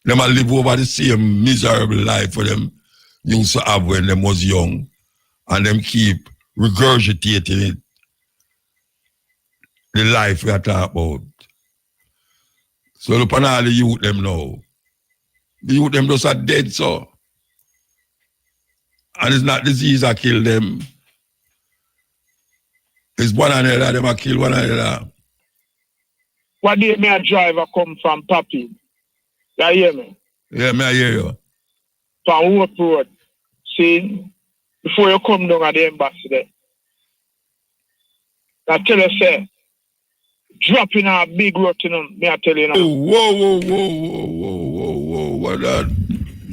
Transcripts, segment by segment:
Them a live over the same miserable life for them used to have when them was young. And them keep regurgitating it. The life we are talking about. So look on all the youth them now. The youth them just are dead, so. And it's not disease that kill them. It's one another, them a kill one another. What day may a driver come from Papi? You hear me? Yeah, me I hear you. From Hope Road. See, before you come down at the embassy there. I tell you, say, dropping a big rot in them, me I tell you now. Whoa, what that?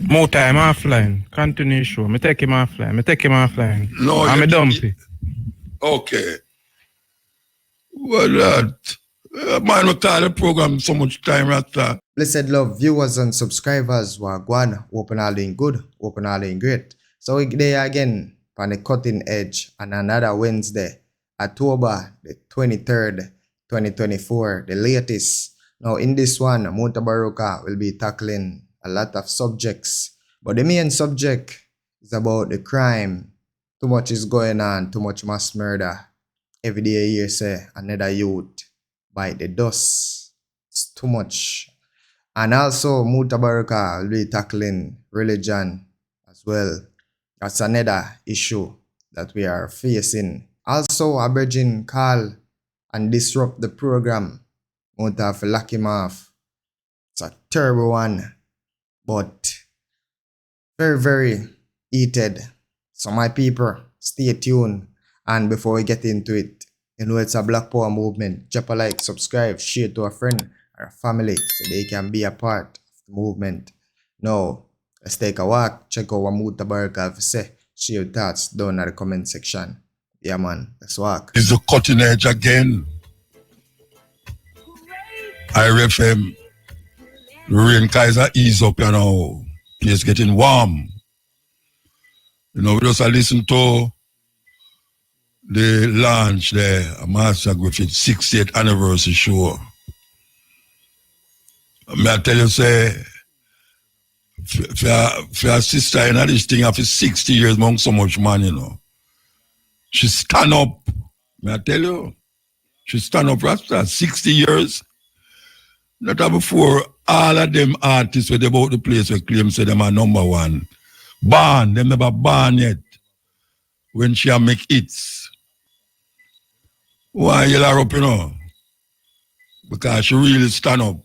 Muta, I'm offline. Continue show. Me take him offline. No, I'm a dumpy. Okay. What that? Man, we call the program so much time right there. Blessed love viewers and subscribers who are going, open all doing good, open all doing great. So we're there again on the cutting edge on another Wednesday, October the 23rd, 2024, the latest. Now in this one, Mutabaruka will be tackling a lot of subjects, but the main subject is about the crime. Too much is going on, too much mass murder. Every day you say another youth bite the dust. It's too much. And also Mutabaruka will be tackling religion as well. That's another issue that we are facing. Also, a virgin call and disrupt the program. Muta have to lock him off. It's a terrible one, but very, very heated. So my people, stay tuned. And before we get into it, you know it's a Black Power movement. Drop a like, subscribe, share to a friend or a family so they can be a part of the movement. Now, let's take a walk. Check out what Mutabaruka have to say. Share your thoughts down in the comment section. Yeah, man. Let's walk. It's the cutting edge again. IRFM. Rain Kaiser ease up, you know. It's getting warm. You know, we just listen to the launch there, Master Griffith's 60th anniversary show. May I tell you, say, for a sister in this thing after 60 years among so much man, you know. She stand up. May I tell you? She stand up after 60 years. Not before all of them artists were about the place where claim say them are number one. Born, them never born yet. When she make hits. Why you her up, you know? Because she really stand up.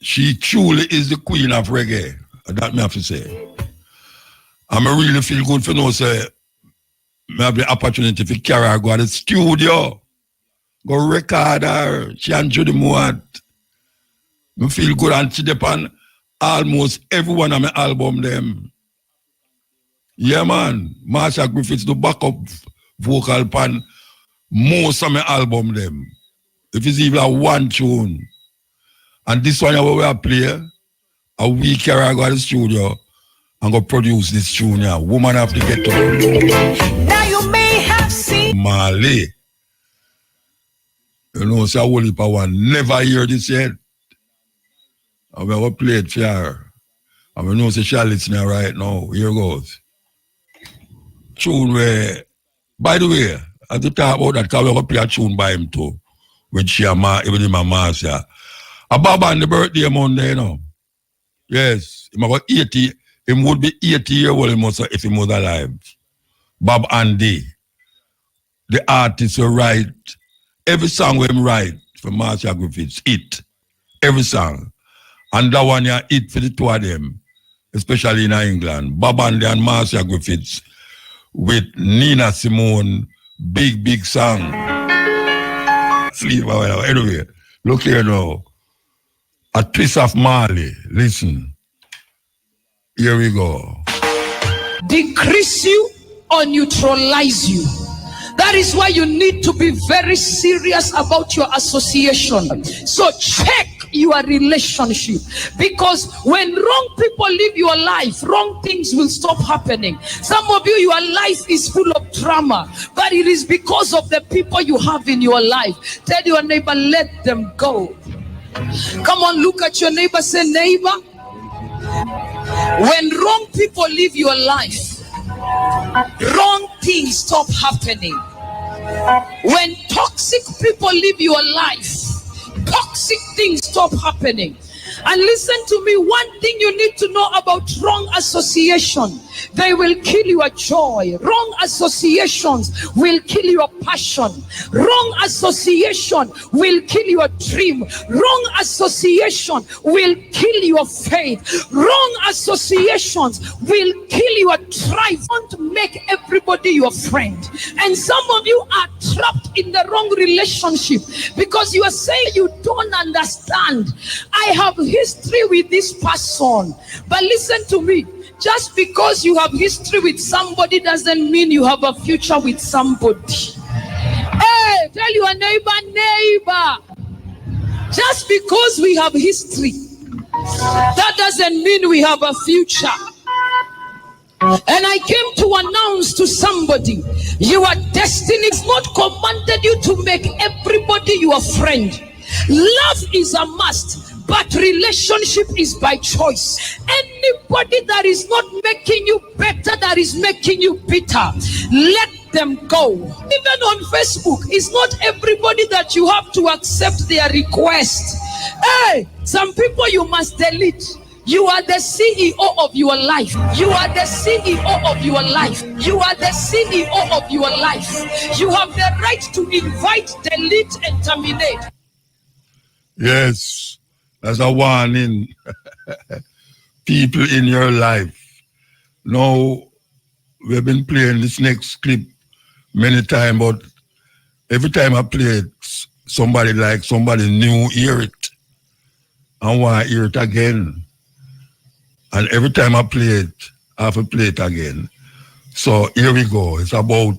She truly is the queen of reggae. That me have to say. And I really feel good for know, say, I have the opportunity to carry her go to the studio. Go record her. She and Judy Moat. I feel good and she depend almost every one of my album them. Yeah, man. Marsha Griffiths do backup vocal pan most of my album them. If it's even a one tune. And this one we will play, a week here I go to the studio and go produce this tune here. Woman have to get up. Now you may have seen Marley. You know, so I will heap of one. Never hear this yet. I will play it for her. I will know she's listening right now. Here goes. Tune where, by the way, I have to talk about that because we will play a tune by him too. With she and even in my master. A Bob on the birthday Monday, you know. Yes. Him about 80. Him would be 80 years old if he was alive. Bob Andy. The artist will write. Every song we him write for Marsha Griffiths. It. Every song. And that one yeah, it for the two of them. Especially in England. Bob Andy and Marsha Griffiths. With Nina Simone. Big song. Sleep away. Anyway. Look here now. A twist of Marley. Listen. Here we go. Decrease you or neutralize you. That is why you need to be very serious about your association. So check your relationship. Because when wrong people live your life, wrong things will stop happening. Some of you, your life is full of drama. But it is because of the people you have in your life. Tell your neighbor, let them go. Come on, look at your neighbor, say, neighbor, when wrong people live your life, wrong things stop happening. When toxic people live your life, toxic things stop happening. And listen to me, one thing you need to know about wrong association: they will kill your joy. Wrong associations will kill your passion. Wrong association will kill your dream. Wrong association will kill your faith. Wrong associations will kill your tribe. Don't make everybody your friend. And some of you are trapped in the wrong relationship because you are saying you don't understand. I have history with this person. But listen to me. Just because you have history with somebody doesn't mean you have a future with somebody. Hey, tell your neighbor. Just because we have history, that doesn't mean we have a future. And I came to announce to somebody, your destiny is not commanded you to make everybody your friend. Love is a must, but relationship is by choice. Anybody that is not making you better, that is making you bitter, let them go. Even on Facebook, it's not everybody that you have to accept their request. Hey, some people you must delete. You are the CEO of your life. You are the CEO of your life. You are the CEO of your life. You have the right to invite, delete, and terminate. Yes, that's a warning. People in your life. Now, we've been playing this next clip many times, but every time I play it, somebody new hear it and want to hear it again. And every time I play it, I have to play it again. So here we go. It's about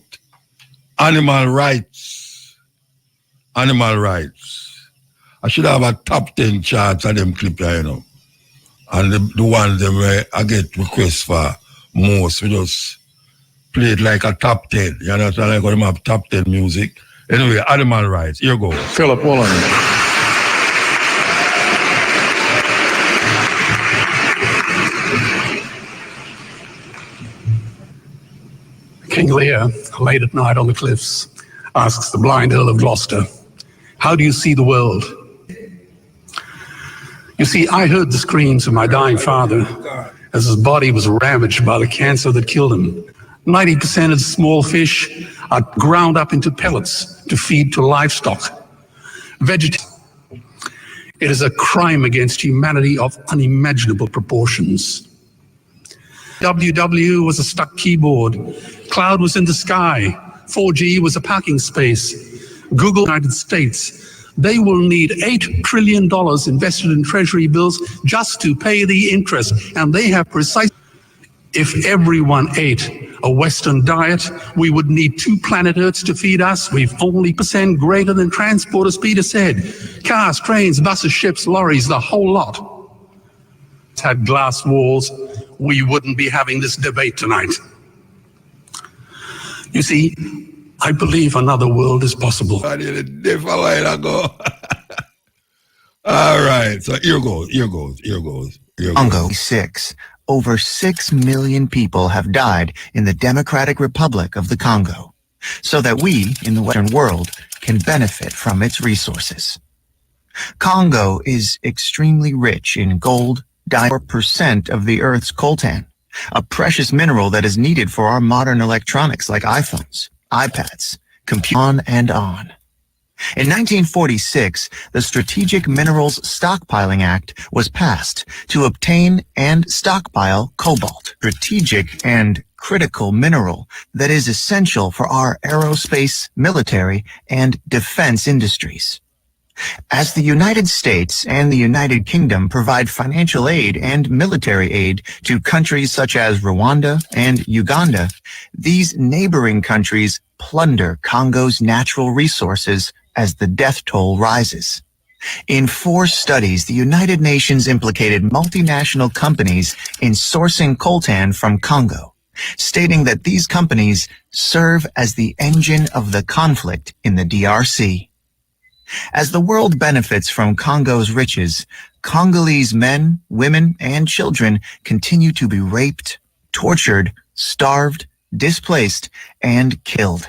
animal rights. Animal rights. I should have a top 10 charts of them clip here, you know. And the one them where I get requests for most, we just play it like a top 10. You understand? Like when them have top 10 music. Anyway, animal rights. Here goes. Philip Woolen. King Lear, late at night on the cliffs, asks the blind Earl of Gloucester, "How do you see the world?" You see, I heard the screams of my dying father as his body was ravaged by the cancer that killed him. 90% of the small fish are ground up into pellets to feed to livestock. It is a crime against humanity of unimaginable proportions. WW was a stuck keyboard. Cloud was in the sky. 4G was a parking space. Google, United States, they will need $8 trillion invested in treasury bills just to pay the interest. And they have precise. If everyone ate a Western diet, we would need 2 planet Earths to feed us. We've only % greater than transporter speed ahead. Cars, trains, buses, ships, lorries, the whole lot. Had glass walls, we wouldn't be having this debate tonight. You see, I believe another world is possible. I did it a while ago. All right, so here goes. Congo 6. Over 6 million people have died in the Democratic Republic of the Congo, so that we, in the Western world, can benefit from its resources. Congo is extremely rich in gold, 4% of the Earth's coltan, a precious mineral that is needed for our modern electronics like iPhones, iPads, computers, on and on. In 1946, the Strategic Minerals Stockpiling Act was passed to obtain and stockpile cobalt, strategic and critical mineral that is essential for our aerospace, military, and defense industries. As the United States and the United Kingdom provide financial aid and military aid to countries such as Rwanda and Uganda, these neighboring countries plunder Congo's natural resources as the death toll rises. In 4 studies, the United Nations implicated multinational companies in sourcing coltan from Congo, stating that these companies serve as the engine of the conflict in the DRC. As the world benefits from Congo's riches, Congolese men, women, and children continue to be raped, tortured, starved, displaced, and killed.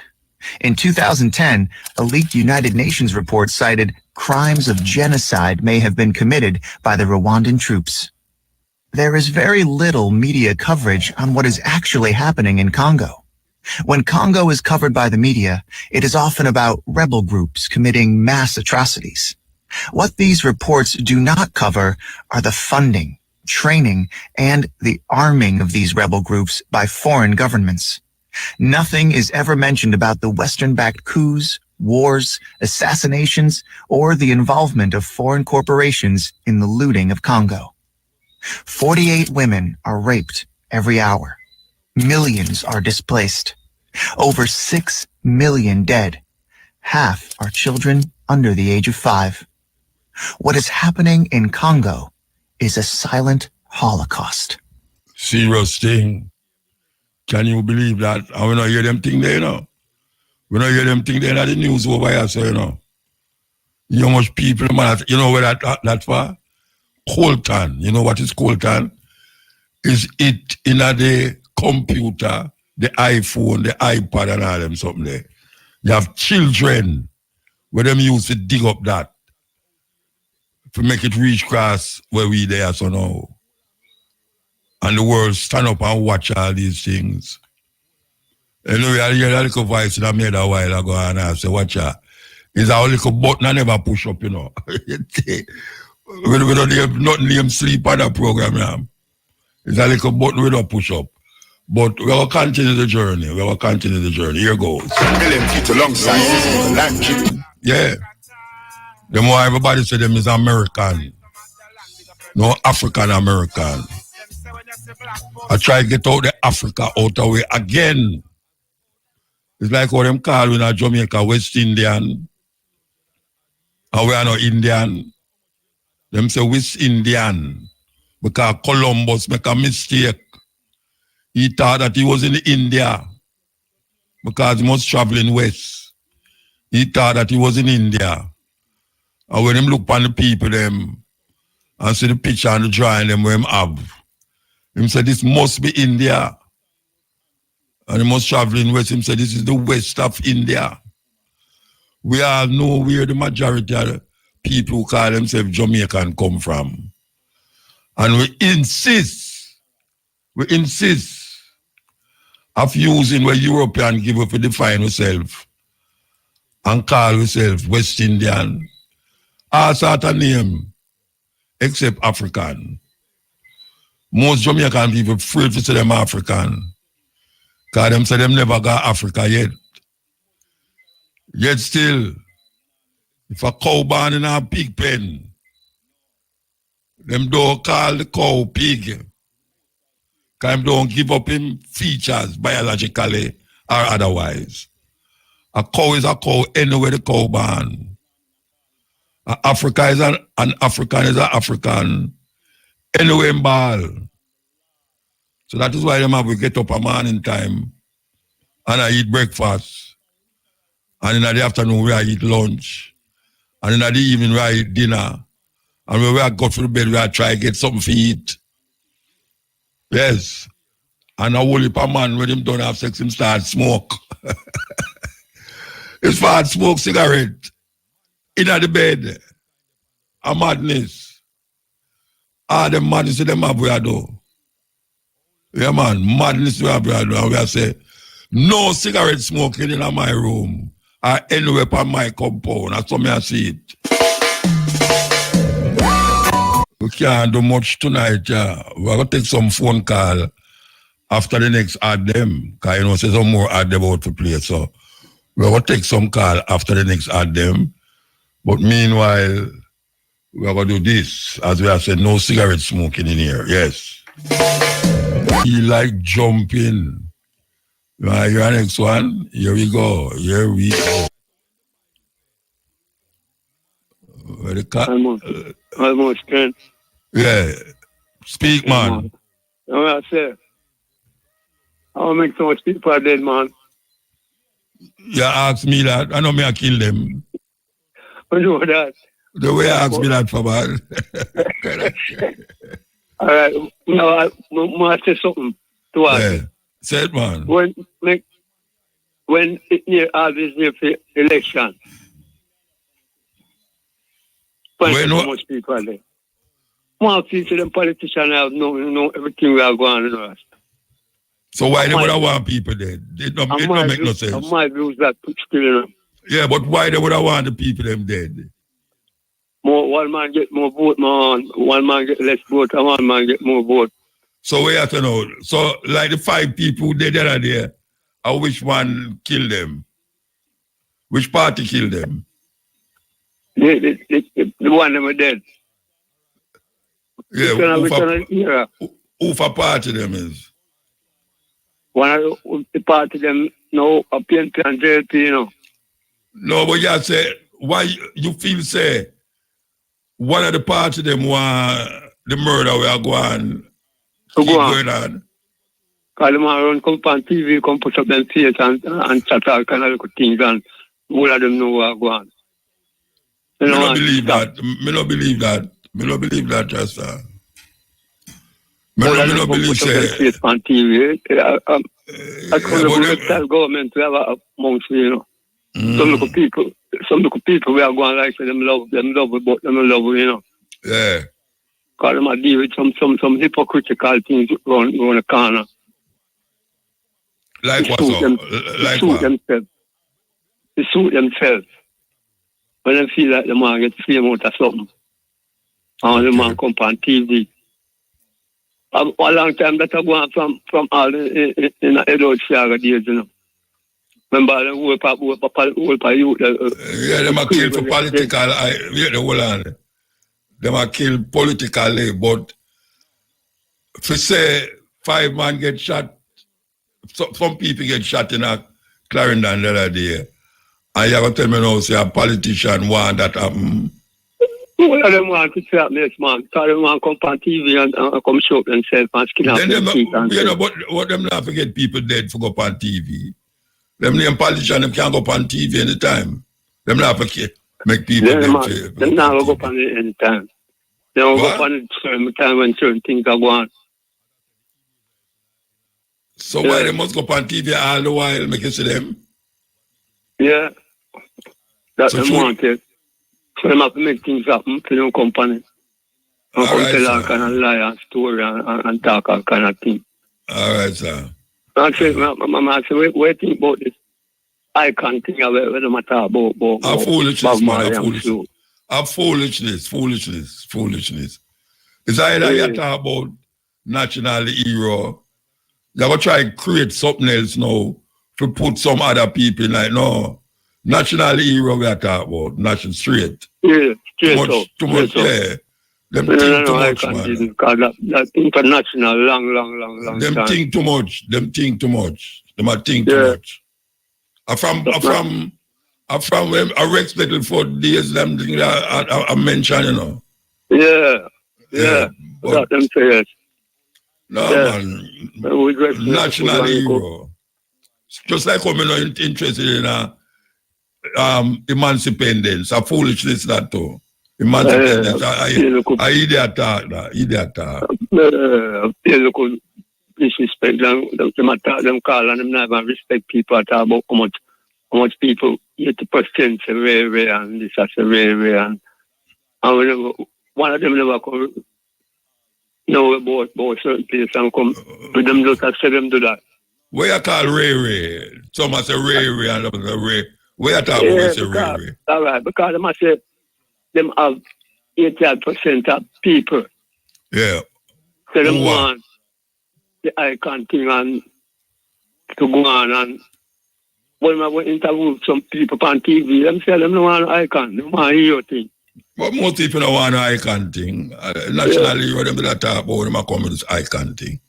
In 2010, a leaked United Nations report cited crimes of genocide may have been committed by the Rwandan troops. There is very little media coverage on what is actually happening in Congo. When Congo is covered by the media, it is often about rebel groups committing mass atrocities. What these reports do not cover are the funding, training, and the arming of these rebel groups by foreign governments. Nothing is ever mentioned about the Western-backed coups, wars, assassinations, or the involvement of foreign corporations in the looting of Congo. 48 women are raped every hour. Millions are displaced. Over 6 million dead. Half are children under the age of 5. What is happening in Congo is a silent holocaust. Serious thing. Can you believe that? And we don't hear them thing there, you know. We don't hear them thing there in the news over here, so you know. You know how much people, man, you know where that for? Coltan. You know what is Coltan? Is it in the computer, the iPhone, the iPad and all them something there. You have children where them used to dig up that to make it reach across where we there so now. And the world stand up and watch all these things. Anyway, I hear a little voice that I made a while ago and I say, watch out. It's a little button I never push up, you know. we don't have nothing name sleep on that program now. It's a little button we don't push up. But we will continue the journey. Here goes. Yeah. The more everybody say them is American. No African American. I try to get out the Africa out the way again. It's like what them call in Jamaica West Indian. And we are not Indian. Them say West Indian. Because Columbus make a mistake. He thought that he was in India. Because he was traveling west. He thought that he was in India. And when him look upon the people them and see the picture and the drawing them where him have, him said this must be India. And he must traveling west. Him said this is the west of India. We all know where the majority of the people who call themselves Jamaican come from. And we insist of using what European give up to define ourselves and call ourselves West Indian. All sort of name except African. Most Jamaican people afraid to say them African. Because them say them never got Africa yet. Yet still, if a cow born in a pig pen, them don't call the cow pig. Because them don't give up him features biologically or otherwise. A cow is a cow anywhere the cow born. Africa is an African is an African anywhere in ball. So that is why them have to get up a morning time and I eat breakfast. And in the afternoon we eat lunch. And in the evening we eat dinner. And when we go to the bed we try to get something to eat. Yes. And a whole heap of man when him don't have sex him start smoke. He start smoke cigarette. In the bed. A madness. The madness them have we do. Yeah, man, madness we have to do. And we say, no cigarette smoking in my room or anywhere on my compound. That's what I see it. We can't do much tonight, yeah. We're going to take some phone call after the next ad them. Because you know, there's some more ad them out to play. So we're going to take some call after the next ad them. But meanwhile, we're going to do this. As we have said, no cigarette smoking in here. Yes. He like jumping. Your next one. Here we go. Where the cat? Almost 10. Yeah. Speak, man. I say, I'll make so much people dead, man. You ask me that. I know me I kill them. I know that. The way you ask me that for man. All right. Now, I want to say something to us. Yeah. Say it, man. When it near all this near election, When so what? much people are there. More people, them politicians have know everything we are going on. You know. So why they would have want people dead? It don't make no sense. My views that still, Yeah, but why they would have want the people them dead? one man get more vote, one man get less vote, and one man get more vote. So we have to know. So like the 5 people who dead there, which one killed them? Which party killed them? The one that were dead. Yeah, who for party them is? One of the party them no PNP and JLP, you know. No, but you say why you feel say one of the party them want the murder we are going going on. Because them run come on TV, come put up them face and chat all kind of little things and all of them know what go on. I don't believe that. Me not believe that. Me not believe that, just me not believe say. On TV. I tell government to have a month, you know. Some little people we are going like them love, but them love, you know. Yeah. Because them are deal with some hypocritical things around the corner. Like what? Like what? They suit themselves. When they feel like the man gets fame out of something. And the man come on TV. A long time that I go on from all in the adult Chicago days, you know. Remember the whole youth. Yeah, they might kill for political. Hold on. They might kill politically, but if you say 5 men get shot, some people get shot in a Clarendon the other day. And you're going to tell me now, say a politician want that happen. All of them want to say that, man. Because they want to come on TV and come show up themselves and skin up their teeth. You know, but what them not forget people dead for go up on TV. Them name politicians, them can't go up on TV anytime. Them not forget make people dead. Them not go up on it anytime. They don't go up on it certain time when certain things are going on. So why they must go up on TV all the while, make you see them? Yeah. That's so them want it. So them have to make things happen to their company. And come tell all kind of lie and story and talk all kind of thing. All right, sir. I say, Mama, what do you think about this icon thing where them talk about foolishness, man, foolishness. It's either you talk about national hero, you're going to try to create something else now to put some other people in like, no, national hero we are talking about, national straight. Yeah, too much, yeah. Them think too much, man. Because that international, long them time. Think too much. Them are think too much. I'm from when I Rex Little for days, them things I mentioned, you know. Yeah. But them say yes. No, man. National hero. Just like I'm not interested in emancipation. A foolishness that too. Emancipation. I idiot talk. Disrespect them call and them never respect people at all about how much people 80% say rare and this is rare and one of them never come know about certain place and come with them just say them do that. Where you call Ray? Some say Ray and others say Ray. Where you talk about say Ray? All right, because them say them have 80% of people. Yeah. So them want the icon thing and to go on and when I went interview some people on TV, them say them don't want an icon, they want a hero thing. But most people don't want an icon thing. National hero, them that talk about them come with this icon thing.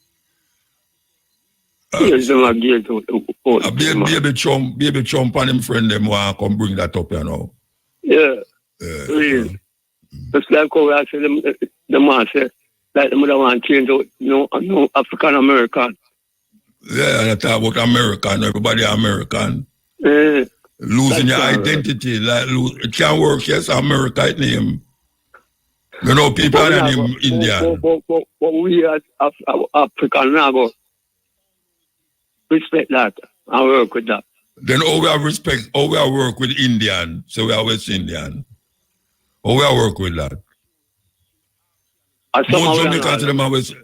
Yes, them are geared to Baby Trump and him friend them want to come bring that up, you know. Yeah. Really. Just like how I say them man say like them would want to change out no African American. Yeah, they talk about American, everybody American. Yeah. Losing your identity, like it can't work. Yes, America it name. You know, people are name Indian. But we as African now respect that and work with that. Then how we have respect, how we have work with Indian, so we are West Indian. How we have work with that? Most Jamaicans them are West.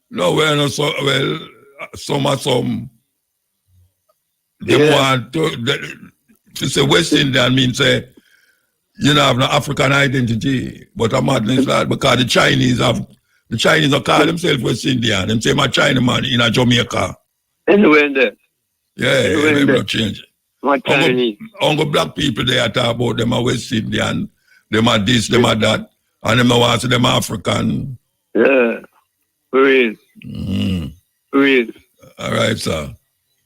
No, we're not so well. Some are some. They want to say West Indian means say you don't have no African identity, but I'm not that because the Chinese are call themselves West Indian. Them say my Chinaman in a Jamaica. Anywhere in there. Yeah, they not change. My Chinese. Only black people they talk about them are West Indian, them are this, them are that, and them want to them African. Yeah, real. Real. All right, sir.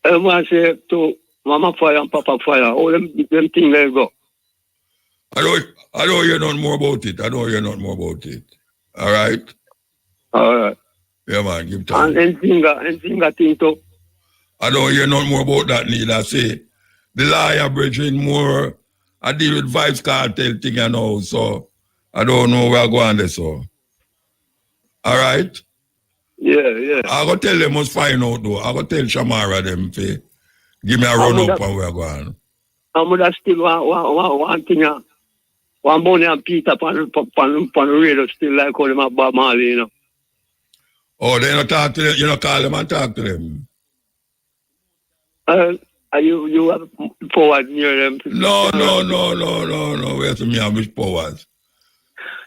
I want to say to Mama Fire and Papa Fire, all them things let go. I don't hear nothing more about it. All right? All right. Yeah, man, give time. And anything I think too. I don't hear nothing more about that neither. I say, the lawyer brethren more, I deal with vibes cartel thing and all, so I don't know where I go on this, so. All right? Yeah. I go tell them must find out though. I go tell Shamara them to give me a run up and where I go on. I'm gonna still one thing, one money and Peter on the radio still like how them at Bob Marley, you know. Oh, they don't talk to them, you don't call them and talk to them. You have powers near them. No. Where's me and which powers?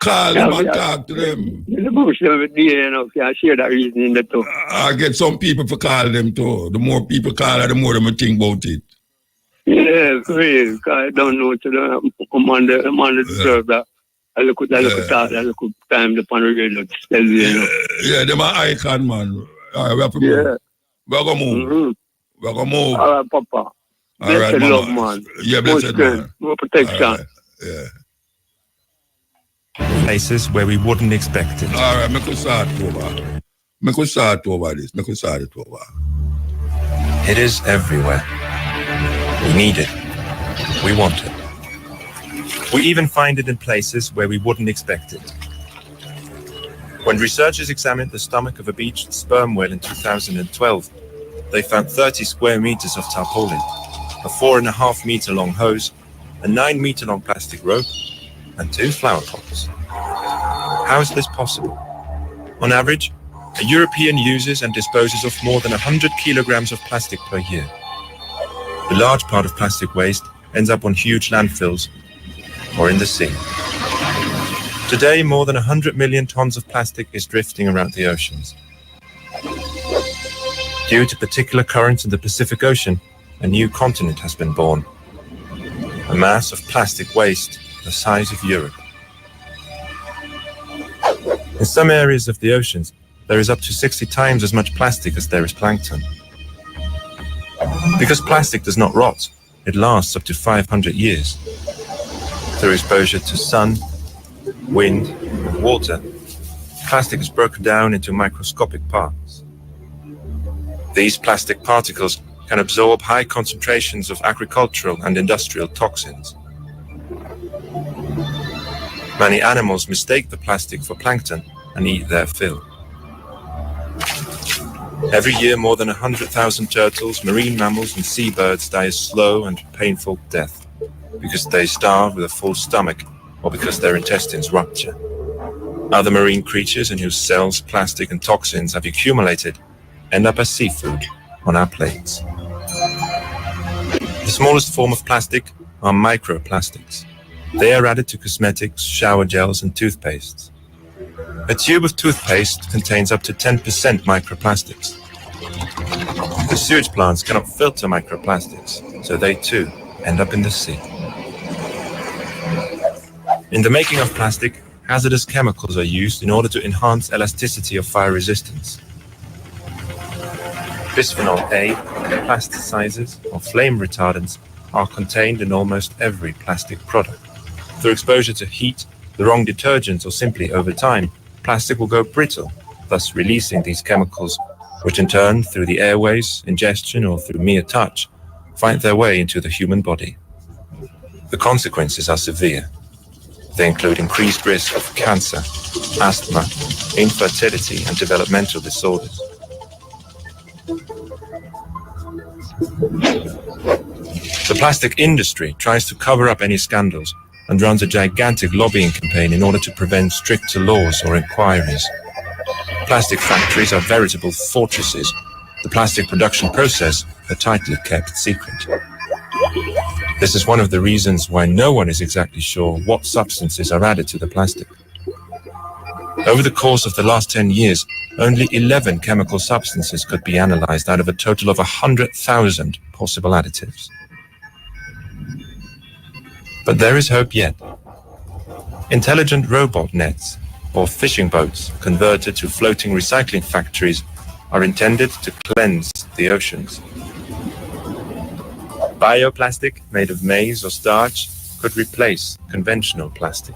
Call them and talk to them. I share that reasoning that too. I get some people to call them too. The more people call her, the more them think about it. Yeah, great. I don't know to the I'm on the deserve that. I look at time upon the radio to tell you. Yeah, them are icon, man. All right, we have to move. We're gonna move. We're gonna move. All right, Papa. All right, blessed love, man. Yeah, blessed man. More protection. Right. Yeah. Places where we wouldn't expect it. All right, make us start over. Make us start over this. Make us start it over. It is everywhere. We need it. We want it. We even find it in places where we wouldn't expect it. When researchers examined the stomach of a beached sperm whale in 2012, they found 30 square meters of tarpaulin, a 4.5 meter long hose, a 9 meter long plastic rope, and 2 flower pots. How is this possible? On average, a European uses and disposes of more than 100 kilograms of plastic per year. A large part of plastic waste ends up on huge landfills or in the sea. Today, more than 100 million tons of plastic is drifting around the oceans. Due to particular currents in the Pacific Ocean, a new continent has been born. A mass of plastic waste the size of Europe. In some areas of the oceans, there is up to 60 times as much plastic as there is plankton. Because plastic does not rot, it lasts up to 500 years. Through exposure to sun, wind, and water, plastic is broken down into microscopic parts. These plastic particles can absorb high concentrations of agricultural and industrial toxins. Many animals mistake the plastic for plankton and eat their fill. Every year, more than 100,000 turtles, marine mammals, and seabirds die a slow and painful death because they starve with a full stomach or because their intestines rupture. Other marine creatures in whose cells plastic and toxins have accumulated end up as seafood on our plates. The smallest form of plastic are microplastics. They are added to cosmetics, shower gels, and toothpastes. A tube of toothpaste contains up to 10% microplastics. The sewage plants cannot filter microplastics, so they too end up in the sea. In the making of plastic, hazardous chemicals are used in order to enhance elasticity of fire resistance. Bisphenol A, plasticizers, or flame retardants are contained in almost every plastic product. Through exposure to heat, the wrong detergents, or simply over time, plastic will go brittle, thus releasing these chemicals, which in turn, through the airways, ingestion, or through mere touch, find their way into the human body. The consequences are severe. They include increased risk of cancer, asthma, infertility, and developmental disorders. The plastic industry tries to cover up any scandals and runs a gigantic lobbying campaign in order to prevent stricter laws or inquiries. Plastic factories are veritable fortresses. The plastic production process a tightly kept secret. This is one of the reasons why no one is exactly sure what substances are added to the plastic. Over the course of the last 10 years, only 11 chemical substances could be analyzed out of a total of 100,000 possible additives. But there is hope yet. Intelligent robot nets, or fishing boats converted to floating recycling factories, are intended to cleanse the oceans. Bioplastic made of maize or starch could replace conventional plastic.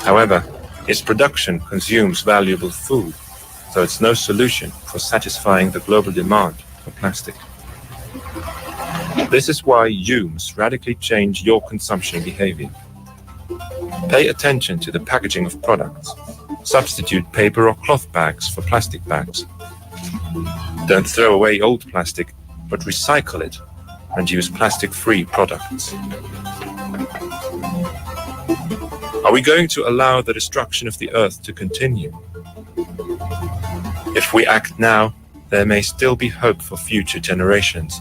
However, its production consumes valuable food, so it's no solution for satisfying the global demand for plastic. This is why you must radically change your consumption behavior. Pay attention to the packaging of products. Substitute paper or cloth bags for plastic bags. Don't throw away old plastic, but recycle it and use plastic-free products. Are we going to allow the destruction of the earth to continue? If we act now, there may still be hope for future generations,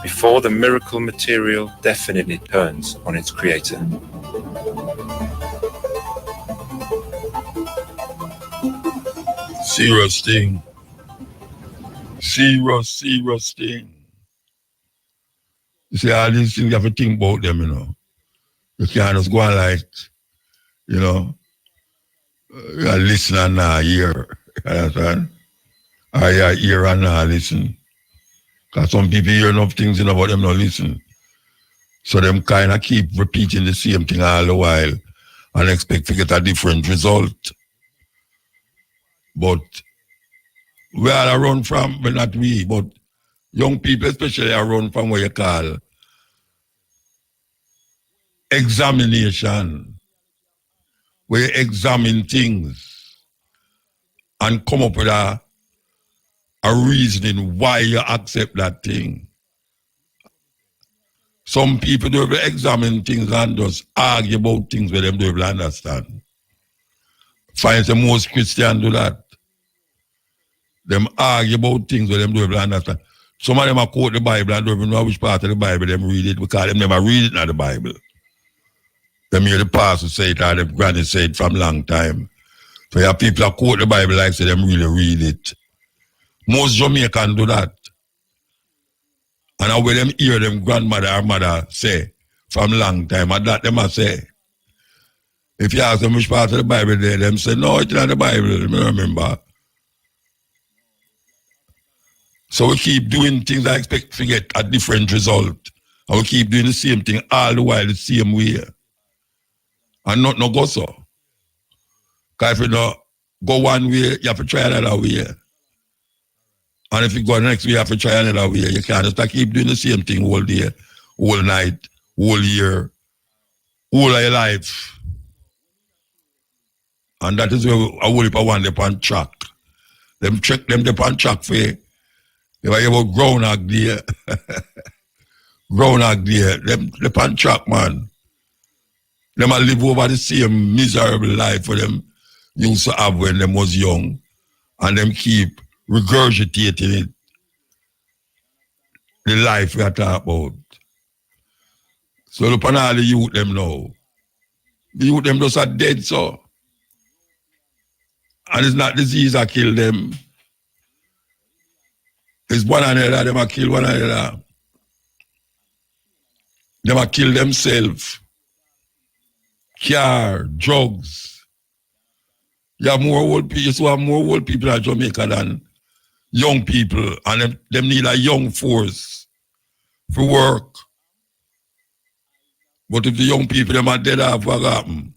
before the miracle material definitely turns on its creator. Serious thing. Serious thing. You see, all these things you have to think about them, you know. You can't just go on like, you know, listen and not hear. You understand? Or you hear and not listen. Because some people hear enough things, you know, but them not listen. So them kind of keep repeating the same thing all the while and expect to get a different result. But we all run from, well, not we, but young people especially are run from what you call examination, where you examine things and come up with a reasoning why you accept that thing. Some people don't even examine things and just argue about things where them don't even understand. Finds the most Christians do that. Them argue about things where them don't even understand. Some of them are quote the Bible and don't even know which part of the Bible them read it because them never read it in the Bible. Them hear the pastor say it or them granny say it from long time. So you have people that quote the Bible like say them really read it. Most Jamaicans do that. And when them hear them grandmother or mother say from long time, and that them a say. If you ask them which part of the Bible there, them say, no, it's not the Bible, I remember. So we keep doing things I expect to get a different result. And we keep doing the same thing all the while the same way. And not no go so. Because if you don't go one way, you have to try another way. And if you go the next way, you have to try another way. You can't just keep doing the same thing all day, all night, all year, all of your life. And that is where I will want them on track. Them check them on track for you. If I ever groundhog there, groundhog there, them on track, man. Them a live over the same miserable life for them used to have when them was young. And them keep regurgitating it. The life we are talking about. So look on all the youth them now. The youth them just are dead, so. And it's not disease that kill them. It's one another, them a kill one another. Them a kill themselves. Car, drugs. You have more old people, you have more old people in Jamaica than young people. And them need a young force for work. But if the young people, them are dead off, what happen?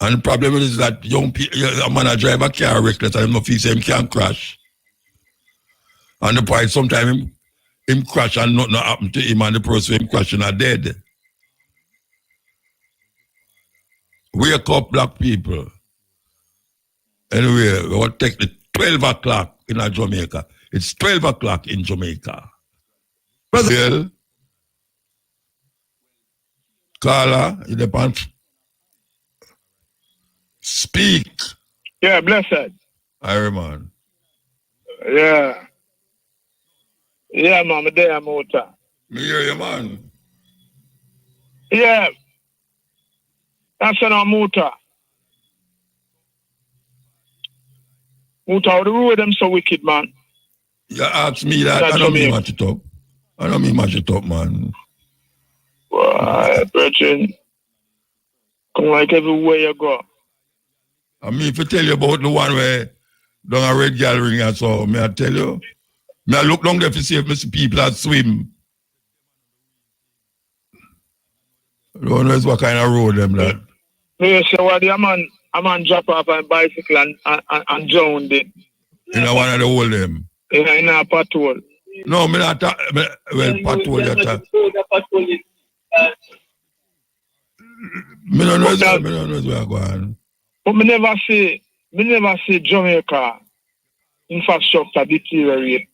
And the problem is that young people, a man a drive a car reckless and him no feel say him can't crash. And the point sometimes him crash and nothing happened to him and the person him crashing are dead. Wake up, black people. Anyway, we will take the 12 o'clock in Jamaica. It's 12 o'clock in Jamaica. Brother, Carla, you depend. Speak. Yeah, blessed. Iron man. Yeah. Yeah, man, I'm there, muta. Me hear you, man. Yeah. That's no muta. Muta, how the road them so wicked, man. You ask me that, I don't mean match it up. I don't mean match it up, man. Boy, Bridget, come like everywhere you go. I mean, if I tell you about the one where down a red girl ring and so, may I tell you? May I look down there to see if I see people that swim. I don't know what kind of road them that. Me say what a man drop off a bicycle and drowned it. In a one of the hole them. In a patrol. No, me not well patrol that. Me don't know where I go on. But me never see Jamaica infrastructure deteriorate.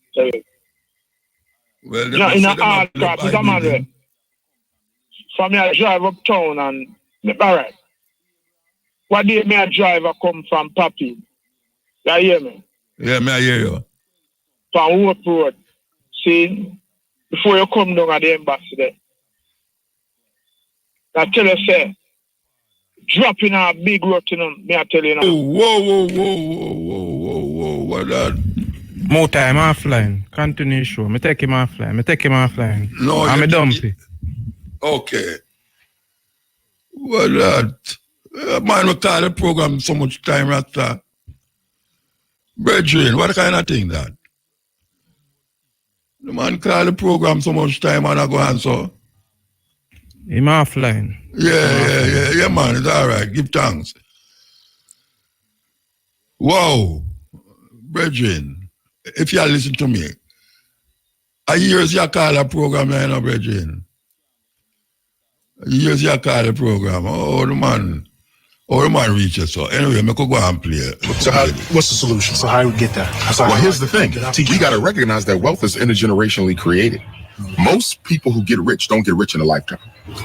Well, in a hard car, it's a man. For me, I drive uptown and alright. What day me a driver come from Papi? You hear me? Yeah, me I hear you. From Hope Road. See, before you come down at the embassy there. I tell you, say, dropping a big road, you know, me I tell you now. Whoa, what that? Muta, I'm offline. Continue show. Me take him offline. No, I'm a dumpy. Okay. What that? Man, we call the program so much time after. Brethren, what kind of thing that? The man call the program so much time and I go answer. I'm offline. Yeah, man, it's all right. Give thanks. Wow. Brethren, if you listen to me, I years you call a program, you know, brethren. Years you call the program. Oh, the man reaches so. Anyway, I could go and play. So what's the solution? So how do we get that? Well, here's the thing. We got to recognize that wealth is intergenerationally created. Most people who get rich don't get rich in a lifetime.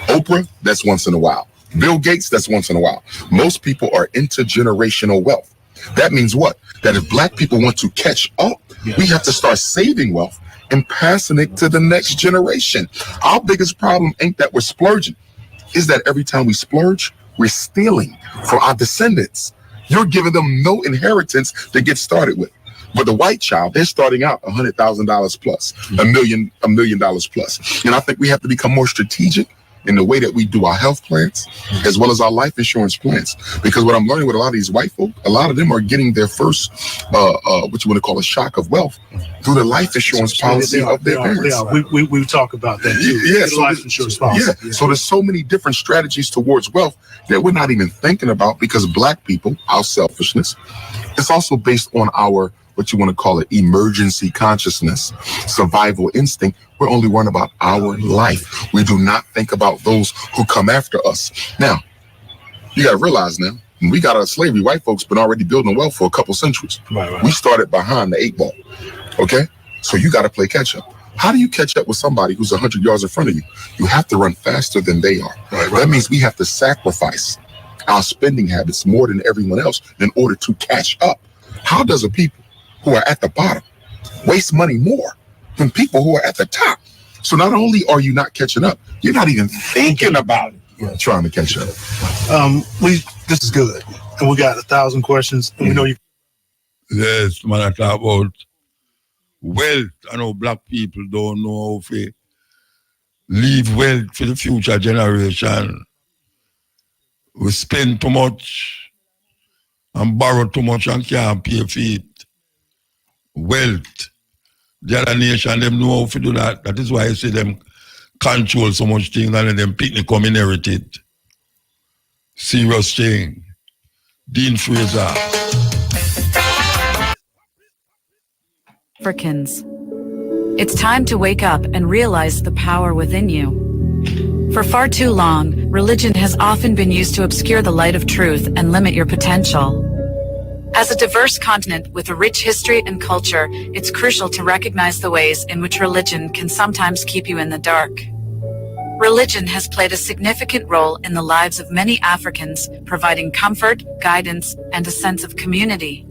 Oprah, that's once in a while. Bill Gates, that's once in a while. Most people are intergenerational wealth. That means what? That if black people want to catch up, we have to start saving wealth and passing it to the next generation. Our biggest problem ain't that we're splurging. Is that every time we splurge, we're stealing from our descendants. You're giving them no inheritance to get started with. But the white child, they're starting out $100,000 plus, $1 million plus. And I think we have to become more strategic in the way that we do our health plans, as well as our life insurance plans. Because what I'm learning with a lot of these white folk, a lot of them are getting their first, what you want to call a shock of wealth through the life insurance policy of their parents. We talk about that too. Yeah, so life insurance policy. Yeah, so there's so many different strategies towards wealth that we're not even thinking about because black people, our selfishness, it's also based on our, what you want to call it, emergency consciousness, survival instinct. We're only worrying about our life. We do not think about those who come after us. Now, you got to realize now, when we got out of slavery, white folks been already building wealth for a couple centuries. Right. We started behind the 8 ball. Okay? So you got to play catch up. How do you catch up with somebody who's 100 yards in front of you? You have to run faster than they are. That means we have to sacrifice our spending habits more than everyone else in order to catch up. How does a people who are at the bottom waste money more than people who are at the top? So not only are you not catching up, you're not even thinking about it, trying to catch up. This is good. And we got 1,000 questions. And we know you. Yes, man, I talk about wealth. I know black people don't know how to leave wealth for the future generation. We spend too much and borrow too much and can't pay for it. Wealth. The other nation, them know how to do that. That is why I say them control so much things and then them picnic come inherit it. Serious thing. Dean Fraser. Africans. It's time to wake up and realize the power within you. For far too long, religion has often been used to obscure the light of truth and limit your potential. As a diverse continent with a rich history and culture, it's crucial to recognize the ways in which religion can sometimes keep you in the dark. Religion has played a significant role in the lives of many Africans, providing comfort, guidance, and a sense of community.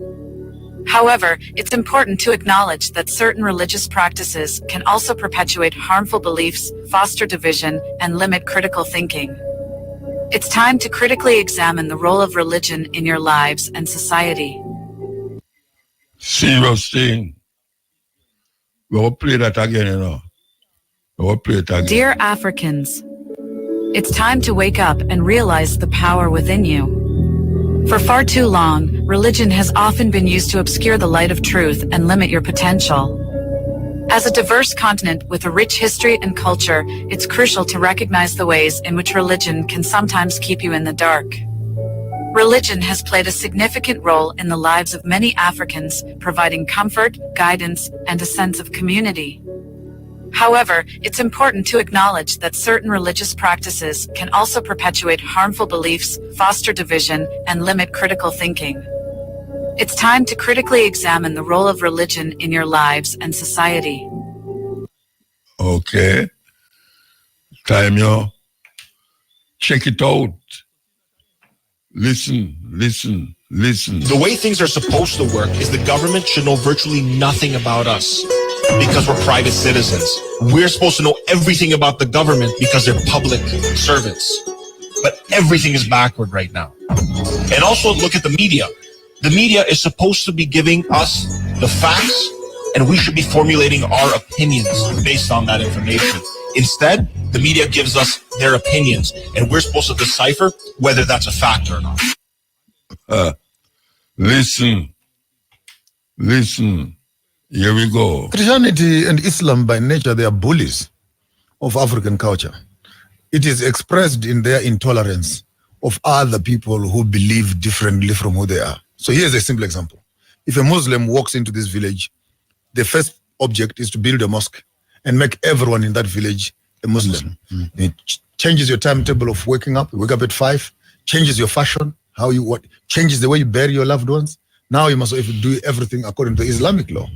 However, it's important to acknowledge that certain religious practices can also perpetuate harmful beliefs, foster division, and limit critical thinking. It's time to critically examine the role of religion in your lives and society. Serious thing. We'll play that again, you know. We'll play it again. Dear Africans, it's time to wake up and realize the power within you. For far too long, religion has often been used to obscure the light of truth and limit your potential. As a diverse continent with a rich history and culture, it's crucial to recognize the ways in which religion can sometimes keep you in the dark. Religion has played a significant role in the lives of many Africans, providing comfort, guidance, and a sense of community. However, it's important to acknowledge that certain religious practices can also perpetuate harmful beliefs, foster division, and limit critical thinking. It's time to critically examine the role of religion in your lives and society. Okay. Time, yo. Check it out. Listen. The way things are supposed to work is the government should know virtually nothing about us because we're private citizens. We're supposed to know everything about the government because they're public servants. But everything is backward right now. And also look at the media. The media is supposed to be giving us the facts, and we should be formulating our opinions based on that information. Instead, the media gives us their opinions, and we're supposed to decipher whether that's a fact or not. Listen. Here we go. Christianity and Islam by nature, they are bullies of African culture. It is expressed in their intolerance of other people who believe differently from who they are. So here's a simple example. If a Muslim walks into this village, the first object is to build a mosque and make everyone in that village a Muslim. It changes your timetable of waking up. You wake up at 5, changes your fashion, changes the way you bury your loved ones. Now you must do everything according to Islamic law.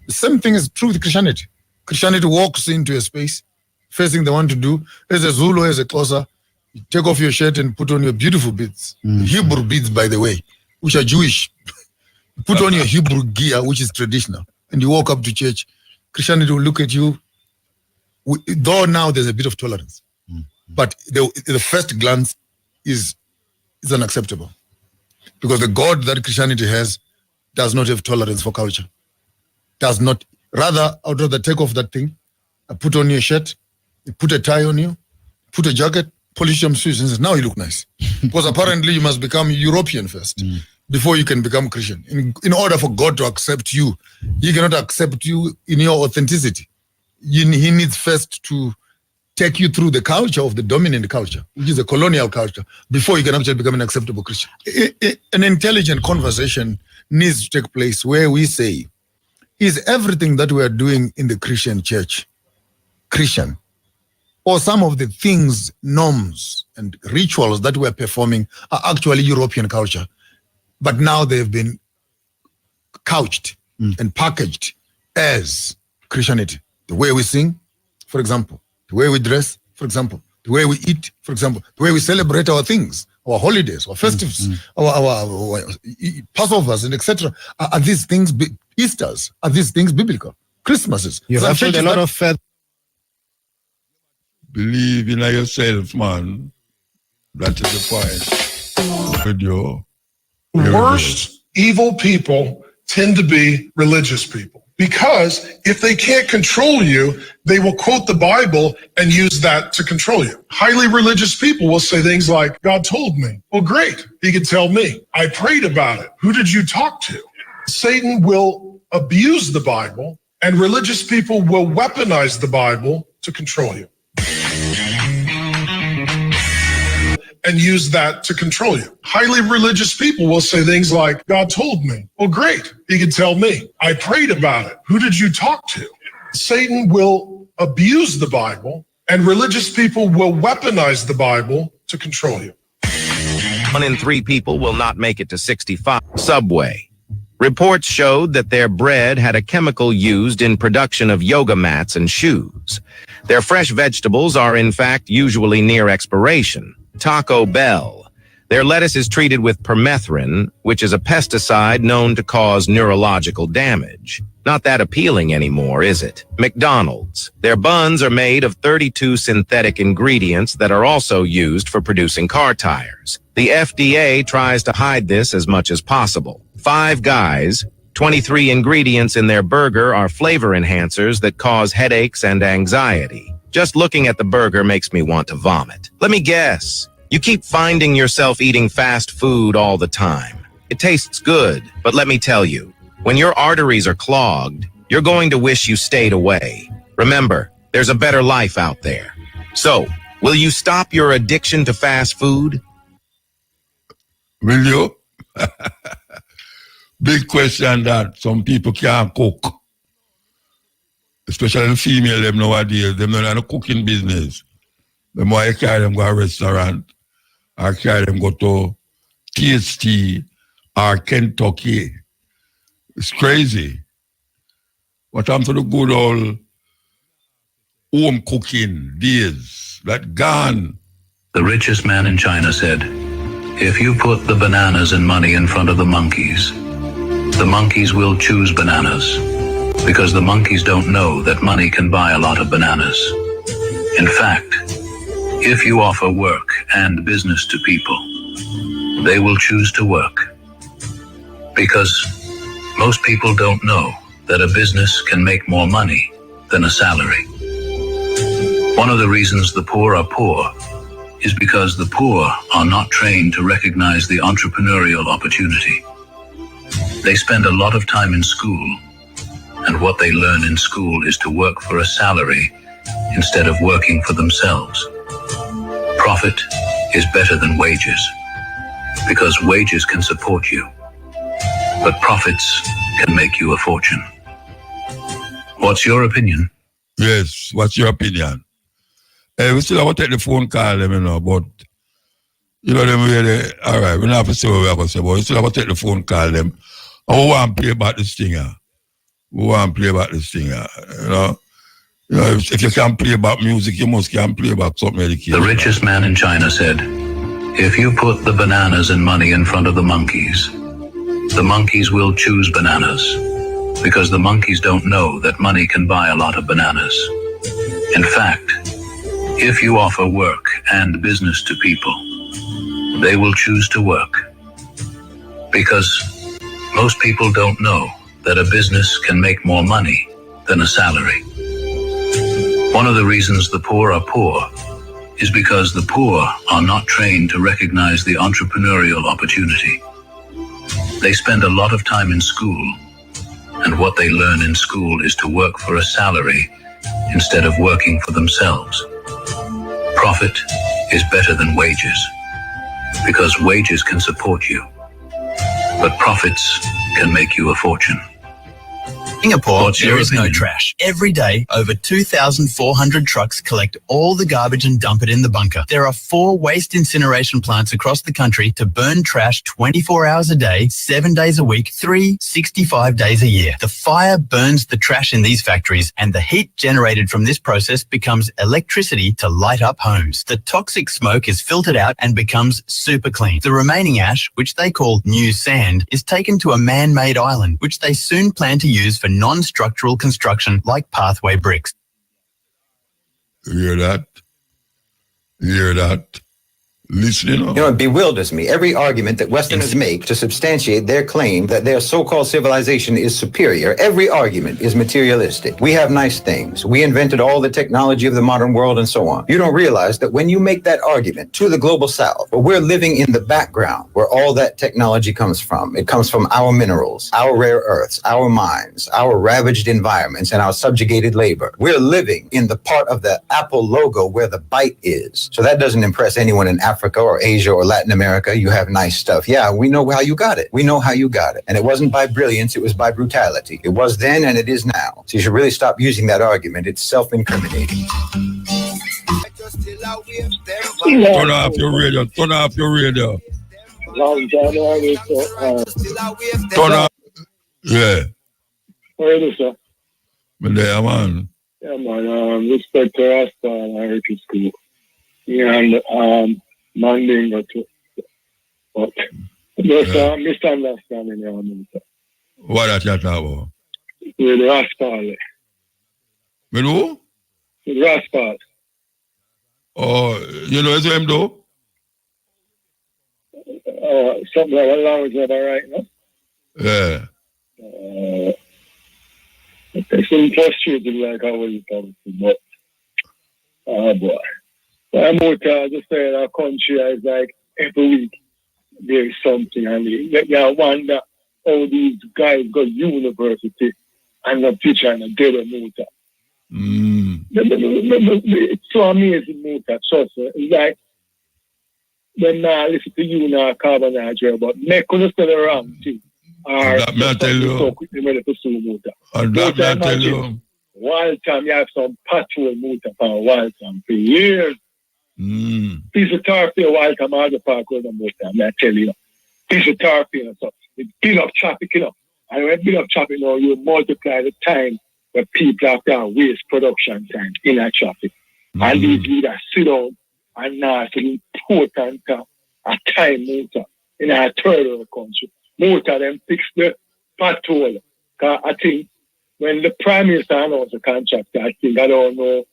The same thing is true with Christianity. Christianity walks into a space, first thing they want to do, as a Zulu, as a Xhosa, you take off your shirt and put on your beautiful beads. Hebrew beads, by the way, which are Jewish. Put on your Hebrew gear, which is traditional, and you walk up to church. Christianity will look at you, though now there's a bit of tolerance, but the first glance is unacceptable, because the God that Christianity has does not have tolerance for culture. Does not. Rather, I would rather take off that thing, put on your shirt, put a tie on you, put a jacket, polish some shoes, and say, now you look nice. Because apparently you must become European first before you can become Christian. In order for God to accept you, He cannot accept you in your authenticity. He needs first to take you through the culture of the dominant culture, which is a colonial culture, before you can actually become an acceptable Christian. An intelligent conversation needs to take place where we say, is everything that we are doing in the Christian church Christian? Or some of the things, norms, and rituals that we are performing are actually European culture, but now they've been couched and packaged as Christianity. The way we sing, for example, the way we dress, for example, the way we eat, for example, the way we celebrate our things, our holidays, our festivals, our Passovers, and etc. Are these things, Easters, are these things biblical? Christmases. You have a lot of faith. Believe in yourself, man. That is the point. Video. The worst evil people tend to be religious people, because if they can't control you, they will quote the Bible and use that to control you. Highly religious people will say things like, God told me. Well, great. He could tell me. I prayed about it. Who did you talk to? Satan will abuse the Bible, and religious people will weaponize the Bible to control you. And use that to control you. Highly religious people will say things like, God told me. Well, great. He could tell me. I prayed about it. Who did you talk to? Satan will abuse the Bible, and religious people will weaponize the Bible to control you. 1 in 3 people will not make it to 65. Subway. Reports showed that their bread had a chemical used in production of yoga mats and shoes. Their fresh vegetables are, in fact, usually near expiration. Taco Bell. Their lettuce is treated with permethrin, which is a pesticide known to cause neurological damage. Not that appealing anymore, is it? McDonald's. Their buns are made of 32 synthetic ingredients that are also used for producing car tires. The FDA tries to hide this as much as possible. Five Guys. 23 ingredients in their burger are flavor enhancers that cause headaches and anxiety. Just looking at the burger makes me want to vomit. Let me guess. You keep finding yourself eating fast food all the time. It tastes good, but let me tell you, when your arteries are clogged, you're going to wish you stayed away. Remember, there's a better life out there. So, will you stop your addiction to fast food? Will you? Big question that some people can't cook. Especially the female them nowadays. Them not in a cooking business. The more you carry them go to a restaurant, or carry them go to TST or Kentucky. It's crazy. What happened to the good old home cooking days? That gone. The richest man in China said, if you put the bananas and money in front of the monkeys will choose bananas, because the monkeys don't know that money can buy a lot of bananas. In fact, if you offer work and business to people, they will choose to work. Because most people don't know that a business can make more money than a salary. One of the reasons the poor are poor is because the poor are not trained to recognize the entrepreneurial opportunity. They spend a lot of time in school, and what they learn in school is to work for a salary instead of working for themselves. Profit is better than wages, because wages can support you, but profits can make you a fortune. What's your opinion? Yes, what's your opinion? We still have to take the phone call them, you know, but you know them really, all right, we don't have to say what we're going to say, but we still have to take the phone call them. And we want to play about this thing, we want to play about this thing, you know. You know, if you can't play about music, you must can play about something educational. The richest man in China said, if you put the bananas and money in front of the monkeys will choose bananas, because the monkeys don't know that money can buy a lot of bananas. In fact, if you offer work and business to people, they will choose to work. Because most people don't know that a business can make more money than a salary. One of the reasons the poor are poor is because the poor are not trained to recognize the entrepreneurial opportunity. They spend a lot of time in school, and what they learn in school is to work for a salary instead of working for themselves. Profit is better than wages, because wages can support you, but profits can make you a fortune. Singapore, there is no trash. Every day, over 2,400 trucks collect all the garbage and dump it in the bunker. There are 4 waste incineration plants across the country to burn trash 24 hours a day, 7 days a week, 365 days a year. The fire burns the trash in these factories, and the heat generated from this process becomes electricity to light up homes. The toxic smoke is filtered out and becomes super clean. The remaining ash, which they call new sand, is taken to a man-made island, which they soon plan to use for non-structural construction like pathway bricks. You hear that? You hear that? Listening. You know, it bewilders me. Every argument that Westerners make to substantiate their claim that their so-called civilization is superior, every argument is materialistic. We have nice things. We invented all the technology of the modern world and so on. You don't realize that when you make that argument to the global south, where we're living in the background, where all that technology comes from, it comes from our minerals, our rare earths, our mines, our ravaged environments, and our subjugated labor. We're living in the part of the Apple logo where the bite is. So that doesn't impress anyone in Africa Africa or Asia or Latin America, you have nice stuff. Yeah, we know how you got it. We know how you got it. And it wasn't by brilliance, it was by brutality. It was then and it is now. So you should really stop using that argument. It's self-incriminating. Turn off your radio. Turn off your radio. Turn off. Yeah. Where is it, sir? But there, man. Yeah, man. Respect to Rasta and Heritage School. Yeah, and Mandingo too. But there's a misunderstanding here, man. What that you talk about? With Rasta. With who? With Rasta. Oh, you know him though? Something like that language that I write, no? Yeah. It's frustrated like I was talking, but boy. I'm out just saying our country is like every week there's something, and you wonder how these guys got university and the teacher and they don't know that. It's so amazing, Muta. Trust me. It's like when I listen to you now, Carbon Nigeria, but make us say the wrong thing. Or that may I tell you. So quickly when they pursue Muta. And that may I tell you. Wild time you have some patrol Muta for wild time for years. Piece of tar for a wild time out the park with the Muta, may I tell you. Piece of tar for so it build up traffic, you know. And when you build up traffic, you know, you multiply the time where people have to waste production time in that traffic. And these leaders sit down and now it's important a time Muta in a third of the country. Muta them fix the patrol. Because I think when the Prime Minister announced the contract, I think, I don't know,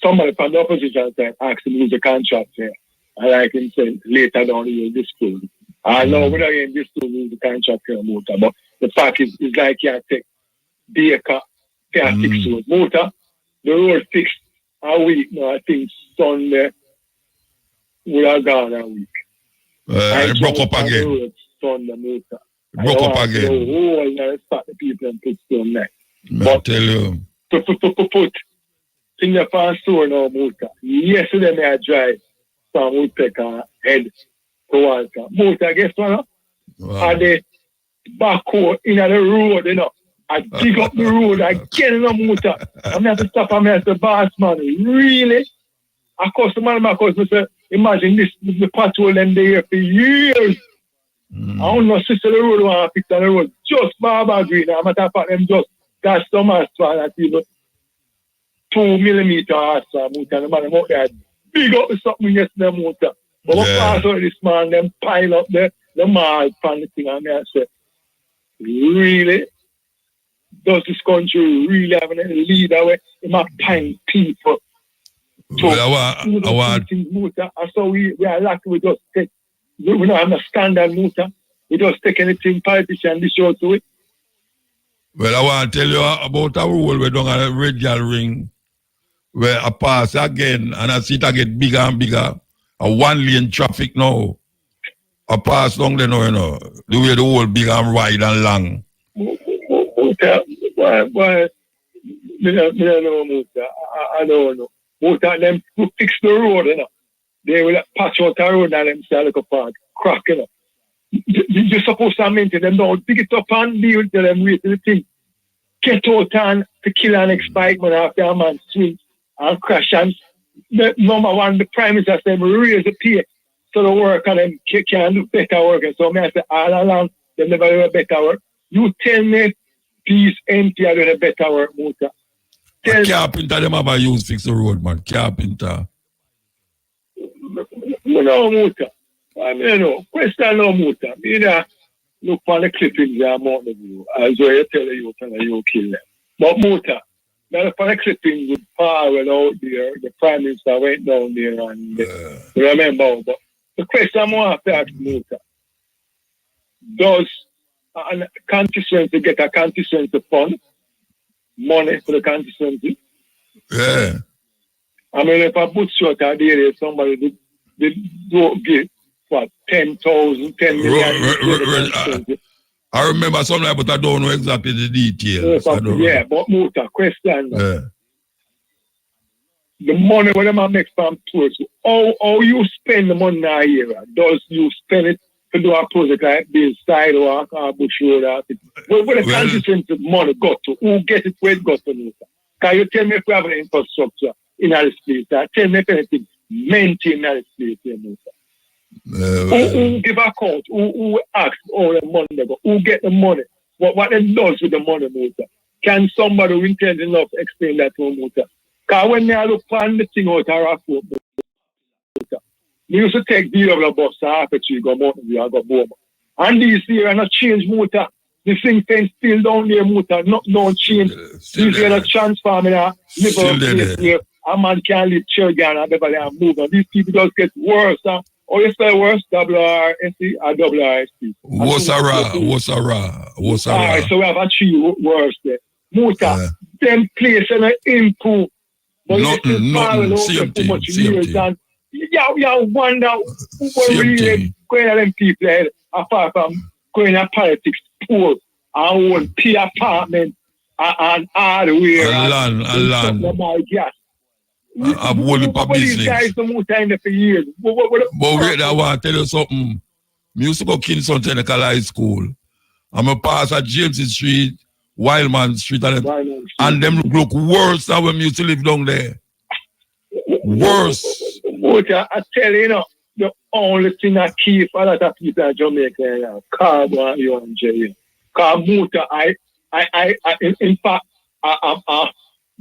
somebody from the opposition side asked him who's the contract here. And like him said, later down he will disclose. I know we're not going to disclose who's the contract here, Muta, but the fact is like you take Baker, fix road. Muta, the road fixed a week now, I think Sunday would have gone a week. It broke up again. Sunday, Muta. Broke up again. The whole start the people and put stone there. But tell you. Put in the fast store now, Muta. Yesterday I drive from Woodpecker head to Walter. Muta, guess what? Wow. And the backhoe in the road, you know. I dig up the road again, no Muta. I'm going to stop and I say, boss man, really? I cost the man, say, imagine this, the patrol them there for years. I don't know, sister, the road want to fix on the road. Just Barbara Green. I'm matter of fact, them just got some asphalt at even 2 millimeter asphalt. Muta, the man, them out there, big up something yesterday, Muta. But what pass out this man, them pile up the mall from the thing, and I say, really? Does this country really have a leader where it might find people? So, I want Muta. And so we are lucky we just take, we don't understand that Muta. We just take anything politician and show to it. Well, I want to tell you about a rule we don't have a red girl ring where I pass again and I see it get bigger and bigger. A one-lane traffic now. I pass down there now, you know. The way the whole big and wide and long. Muta, why? I don't know, Muta. I don't know. Muta, them who fix the road, you know. They will patch out the road and them say, look apart, crack, you know. You're supposed to maintain them, don't dig it up and deal with them, wait till the thing. Get out and to kill an excitement after a man swing and crash. And the number one, the Prime Minister said, raise the pay so the worker them can do better work. And so I say, all along, they never do better work. You tell me, these empty are doing better work, Muta. Carpenter, them have a use fix the road, man. Carpenter. No, Muta. I mean, no. Question no, Muta. You look for the clippings there a month ago. As well, you tell you kill them. But Muta, now for the clippings with power out there, the Prime Minister went down there and remember. But the question I want to ask Muta, does a constituency get a constituency fund? Money for the constituency? Yeah. I mean, if I put short out there, somebody they don't give what 10,000, 10 million. I remember something, but I don't know exactly the details. Yeah, but Muta, question. the money when them make from tours, how you spend the money now here? Does you spend it to do a project like build sidewalk or bush road or where the constituency of money go to? Who get it where it goes to? Can you tell me if we have an infrastructure in this place? Tell me if anything maintain this place here, who give account? Who ask all the money go? Who get the money? What it does with the money, Muta? Can somebody who intends enough explain that to Muta? Because when I look on the thing out of Rockford, we used to take the other bus to half a tree, go mountain view, and go Boma. And these year are not change Muta. The thing thing still down there, Muta, don't change. These year are transforming a live place where a man can live Chergan and Beverly and move. And these people just get worse. Or you spell worse, WRSC or WRSC? What's Alright, so we have a three worse there. Muta, them place and improve. But nothing, same thing. You wonder who were really going at them people head, apart from going at politics, poor, and own pay apartment, and hardware, and land. I've worked for business. Guys don't move time there for years. But wait, I want to tell you something. I used to go Kingston Technical High School. I'm a pass at James Street, Wildman Street, and them look worse than when we used to live down there. Worse. I tell you, the only thing I keep a lot of people in Jamaica, carbon, you and Jerry. Because Muta, in fact,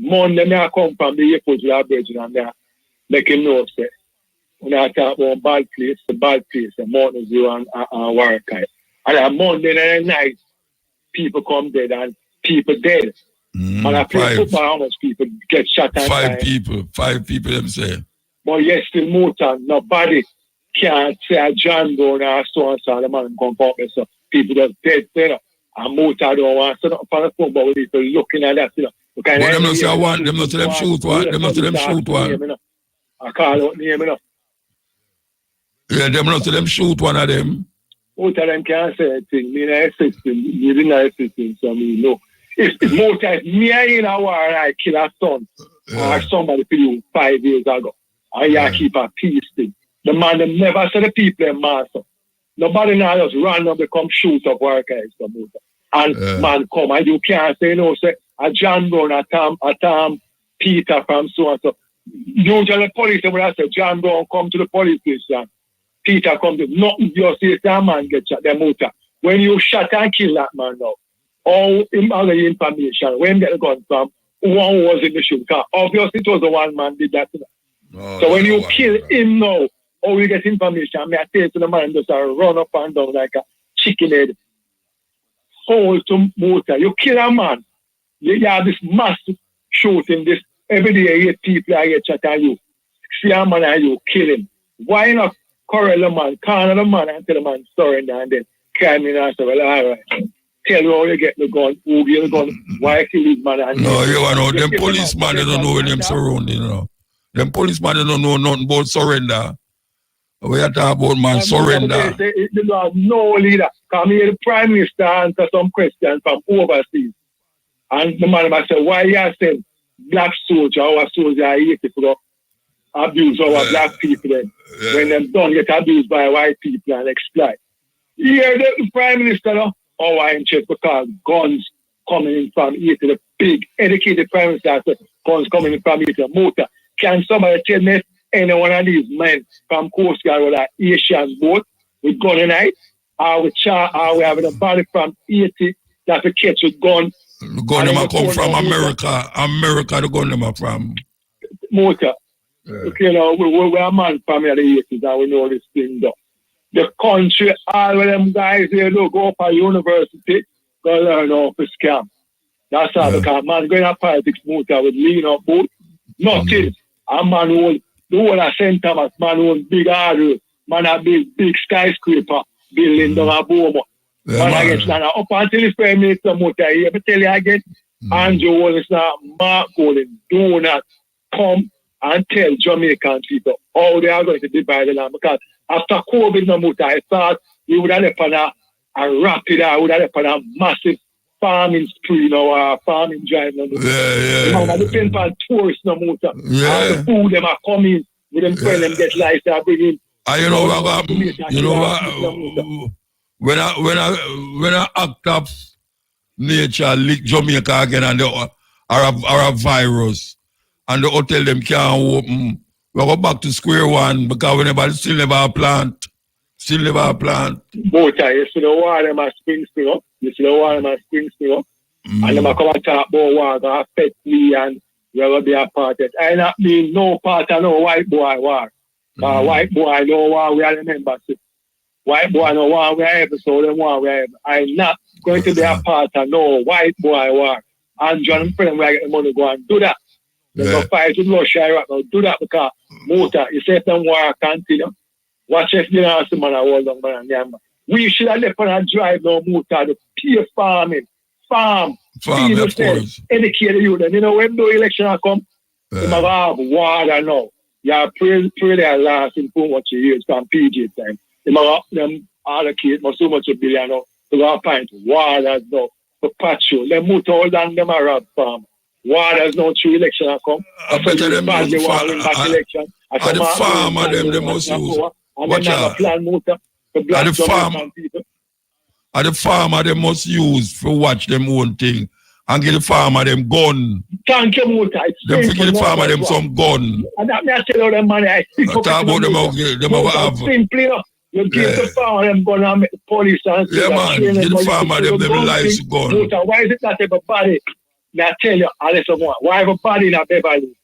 Monday I come from the airport to our bridge and there, make him know, say, when I talk about bad place, Mountain View and Warakai. And on Monday night, people come dead and people dead. And I play football, how much people get shot and five people, them say. But yes, still Muta, nobody can't say a John Brown or so and so, the man come up and so people just dead, you know. And Muta don't want to for the football with people looking at that, you know. But them not say I want, them not say them shoot one, them not say them shoot one. I call out name, you know. Yeah, them not say them shoot one of them. Muta them can't say anything. Me not assisting, you didn't assisting, so me know. If Muta is me in a war and I kill a son, or somebody for you 5 years ago, and you keep a peace thing. The man them never say the people in master. Nobody now just run up and come shoot up workers for Muta. And man come and you can't say no, say a John Brown, a Tom Peter from so and so. Usually the police when I say John Brown come to the police station, Peter come to nothing you say that man get shot, the Muta. When you shot and kill that man now, all other information, when get the gun from, who was in the shoot? Because obviously it was the one man did that. So when you kill him now, all you get information, I mean, I say to the man just run up and down like a chicken head. Hold to Muta. You kill a man, you have this massive shooting, this every day you people I get shot at you. See a man and you kill him. Why not corral the man, corner the man and tell the man surrender and then climb in and say, well, all right. Tell you how you get the gun, who get the gun, why kill this man. And no, you know, them policemen, they don't know when them surrounding, you know. Them policemen, they don't know nothing about surrender. We are talking about man surrender. They don't have no leader. Come here, the Prime Minister answer some questions from overseas. And the man must say, why you saying black soldier, our soldier are here to abuse our black people then? When them don't get abused by white people and exploit. Here, the Prime Minister, our interest because guns coming in from here to the big educated Prime Minister, guns coming in from here to the Muta. Can somebody tell me any one of these men from Coast Guard with an Asian boat with gun in it? Or we have a body from Haiti that we catch with gun. The gun them come from America. America, the gun them are from. Muta. You know, we're a man from the 80s and we know this thing though. The country, all of them guys here, look, go up at university, go learn how to scam. That's all because man going to politics Muta with lean up boat. Nothing. A man who the whole of St. Thomas, man who owns big hardware, man a big skyscraper building down a Boma. Man I get stand up until the Prime Minister Muta here. But tell you again, Andrew Wallace now, Mark Golden, do not come and tell Jamaican people how they are going to divide the land. Because after COVID no Muta, I thought we would have left on a rapid, I would have left on a massive farming spree now, farming drive now. Yeah. It depends on tourists no more. Yeah. The food them are coming, with them friends them get life, they are bringing. You know what? You know what? When I act up nature lick Jamaica again and the Arab virus and the hotel them can't open, we go back to square one because we still never have plant. Still never have plant. Muta, you see the water them are spring up. And them are come and talk about war gonna affect me and we will be a part of it. I not mean no part of no white boy war. White boy no war we are the members. White boy no war we are ever, so them war we are ever. I'm not going to be a part of no white boy war. And John friend where I get the money go and do that. They go fight with Russia right now. Do that because Muta, you say if them war continue. Watch if you know some man a hold on man. We should have left on a drive now, Muta, to pure farming. Farm, of course. Educate the youth. And you know, when the election come, you might have water now. You pray their last in for much years from PG time. You might have them allocate so much $1 billion now to go find water now for patrol. Them Muta hold on them a rob farm. Water's now through election come. I bet them back election. And the farmer them must use. Watch out. And the farmer they must use for watch them own thing and give the farmer them gun. Thank you, Muta. Them give the farmer them some gun. And that me I tell you them money. I talk about them have. Simply enough. You give the farmer them gun and make the police and man. Give the farmer them lives gun. Muta, why is it not everybody? I tell you, why everybody in a Beverly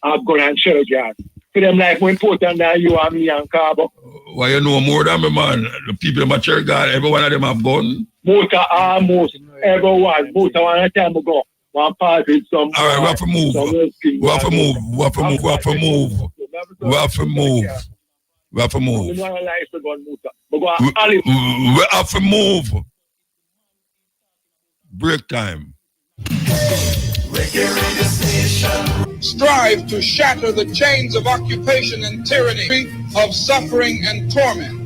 have gun and church yard? For them like more important than you and me and Cabo. Why you know more than me, man? The people in my church, God, every one of them have gun. Muta almost everyone. Muta one time ago. One part with some. All right, we have to move. We have to move. We have to move. We have to move. We have to move. We have to move. We have to move. Break time. Strive to shatter the chains of occupation and tyranny, of suffering and torment.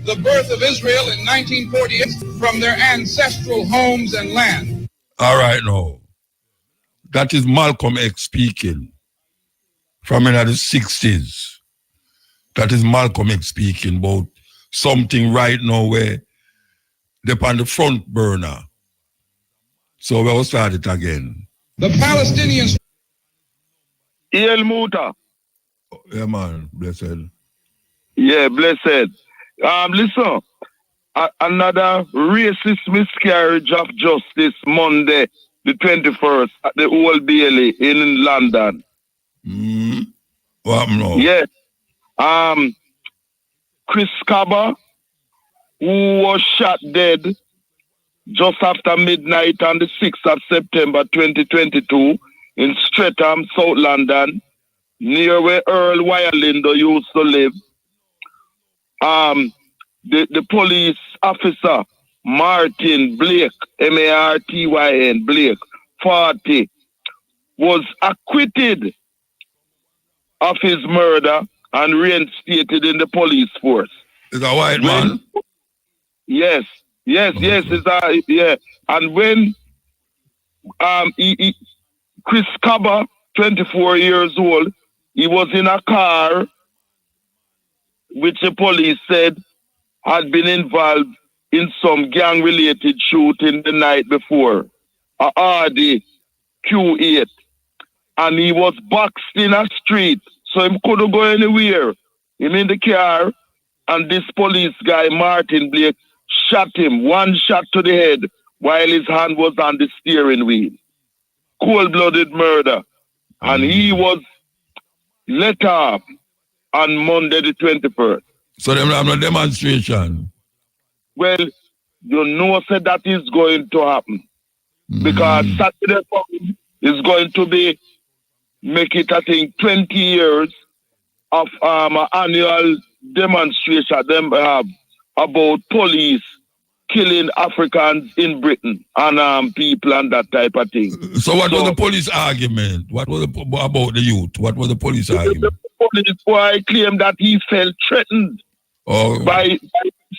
The birth of Israel in 1948 from their ancestral homes and land. All right, now. That is Malcolm X speaking from in the 60s. That is Malcolm X speaking about something right now where they're on the front burner. So we'll start it again. The Palestinians. El Muta. Yeah, man. Blessed. Yeah, blessed. Listen. Another racist miscarriage of justice Monday, the 21st, at the Old Bailey in London. What no? Yeah. Chris Cabba, who was shot dead just after midnight on the 6th of September 2022 in Streatham, South London, near where Earl Wirelindo used to live. The police officer, Martin Blake, Martyn, Blake, 40, was acquitted of his murder and reinstated in the police force. Is a white man? Yes. Yeah. And when Chris Cabba, 24 years old, he was in a car which the police said had been involved in some gang-related shooting the night before, a Audi Q8. And he was boxed in a street, so he couldn't go anywhere. Him in the car, and this police guy, Martin Blake, shot him, one shot to the head, while his hand was on the steering wheel. Cold-blooded murder. And he was let off on Monday the 21st. So they have no demonstration? Well, you know, said that is going to happen. Because Saturday is going to be, make it, I think, 20 years of annual demonstration them have about police killing Africans in Britain and people and that type of thing. So what was the police argument? What was about the youth? What was the police argument? The police boy claimed that he felt threatened by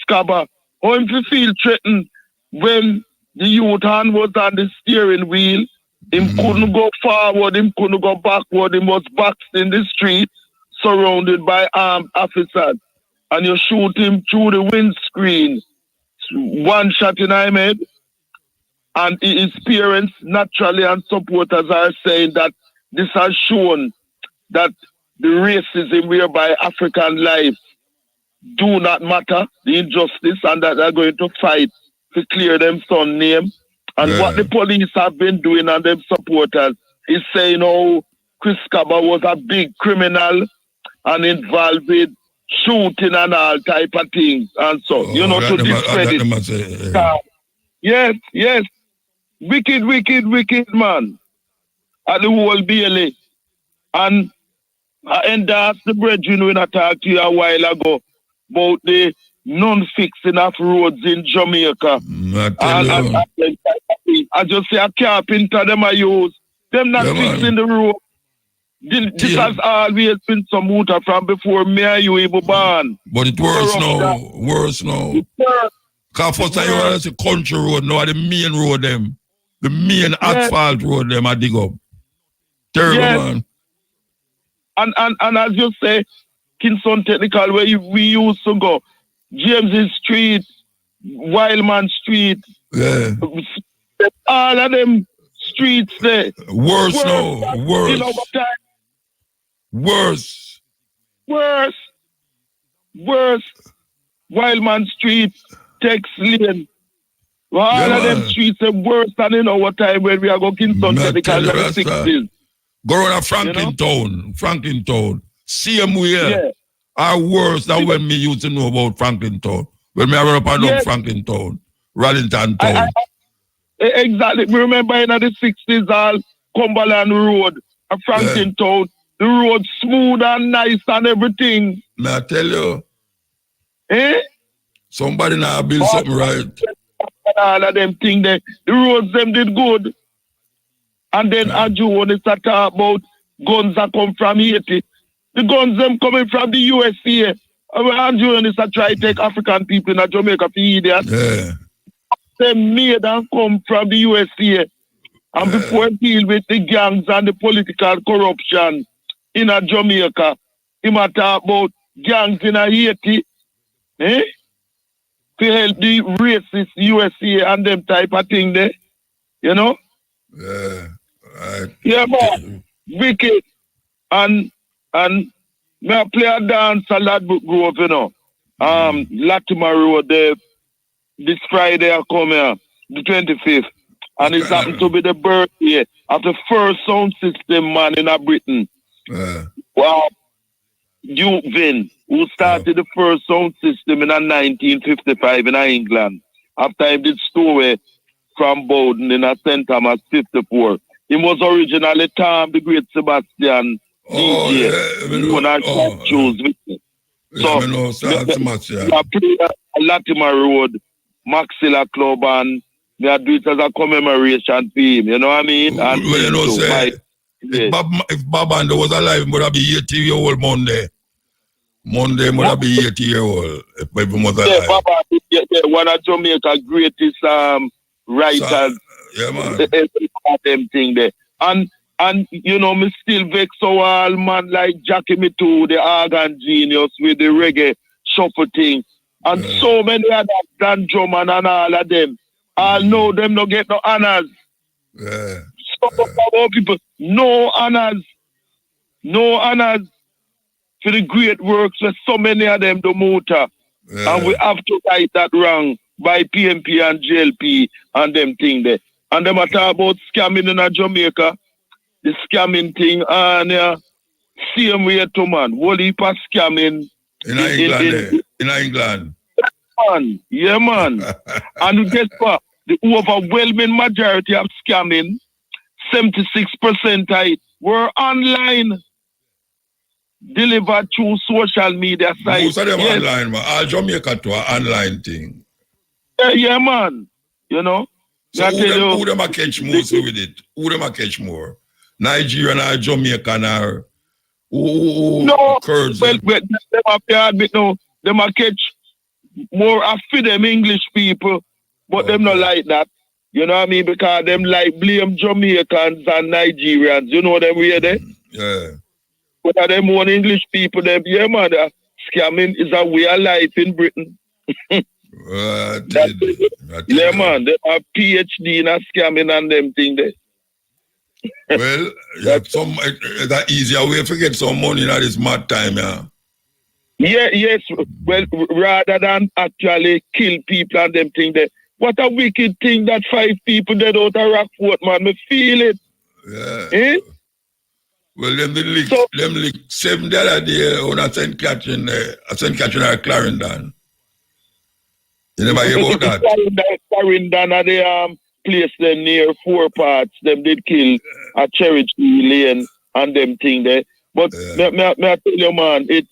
Scabba. How him to feel threatened when the youth hand was on the steering wheel. Him couldn't go forward, him couldn't go backward, him was boxed in the street, surrounded by armed officers. And you shoot him through the windscreen. One shot in his head. And his parents, naturally, and supporters are saying that this has shown that the racism whereby African life do not matter, the injustice, and that they're going to fight to clear them son name. And what the police have been doing and them supporters is saying, oh, Chris Kaba was a big criminal and involved with shooting and all type of things. And so, to discredit. Yes. Wicked man at the whole Bailey. And I endorsed the brethren when I talked to you a while ago about the non-fixing of roads in Jamaica. I just say a carpenter them I use. Them not fixing the road. This has always been some muta from before me and you even born. But it's worse now. Because first time you want to see country road now, the main road them. The main asphalt road them I dig up. Terrible, man. And as you say, Kingston Technical, where we used to go, James's Street, Wildman Street, all of them streets there. Worse. Wildman Street, Tex Lane. All of them streets are worse than in our time when we are going Kingston Technical in the 60s. Go around Franklin Town. Same way. Are worse than when me used to know about Franklin Town. When me grew up and know Franklin Town, Rallington Town. Exactly. We remember in the 60s, all Cumberland Road, Franklin Town, the road smooth and nice and everything. May I tell you? Somebody now build something right. All of them things there. The roads them did good. And then Aju when they start talking about guns that come from Haiti. The guns them coming from the USA. Aju when they start trying to take African people in Jamaica for idiots. They made and come from the USA. And before deal with the gangs and the political corruption in Jamaica, he might talk about gangs in Haiti. To help the racist USA and them type of thing there. You know? Yeah, man. Wicked. And me I play a dance at Ladbrook Grove, you know. Latimer Road there. This Friday I come here, the 25th. And it's happened to be the birthday of the first sound system man in Britain. Wow. Duke Vin, who started the first sound system in 1955 in England. After he did story from Bowden in St. Thomas 54. He was originally Tom the Great Sebastian DJ. I play at Latimer Road, Maxilla Club, and they do it as a commemoration for him. You know what I mean? And well, you know, say, if Bob Andrew was alive, he would have been 80-year-old Monday. Monday would have been 80-year-old if he was alive. One of Jamaica's greatest writers. Them thing there. And you know, me still vex so all man like Jackie Me Too, the organ genius with the reggae shuffle thing. And so many others, Dan Drummond and all of them. All know them no get no honors. People, no honors. No honors for the great works where so many of them do muta. And we have to right that wrong by PMP and JLP and them thing there. And them are talk about scamming in Jamaica. The scamming thing and same way to man. What heap of scamming in England. Yeah, man. And guess what? The overwhelming majority of scamming, 76% of it, were online. Delivered through social media sites. Most of them online, man. All Jamaica to an online thing. Yeah, man. You know? So who them a catch mostly with it? Who them a catch more? Nigerian or Jamaican or Kurds? Well, them a catch more of them English people, but them not like that. You know what I mean? Because them like blame Jamaicans and Nigerians. You know them way there? Yeah. But them one English people, them, yeah, man, scamming is a way of life in Britain. Yeah, man, they have PhD in a scamming and them thing there. Well, you have some that easier way to get some money in this mad time, yeah. Yeah, yes. Well, rather than actually kill people and them thing there. What a wicked thing that 5 people dead out of Rockford, man. Me feel it. Yeah. Eh? Well, them lick 7 the other day on a St. Catherine or Clarendon. You never hear about that? Clarendon are the place them near 4 parts. Them did kill a Cherry Tree Lane and them thing there. But me I tell you, man, it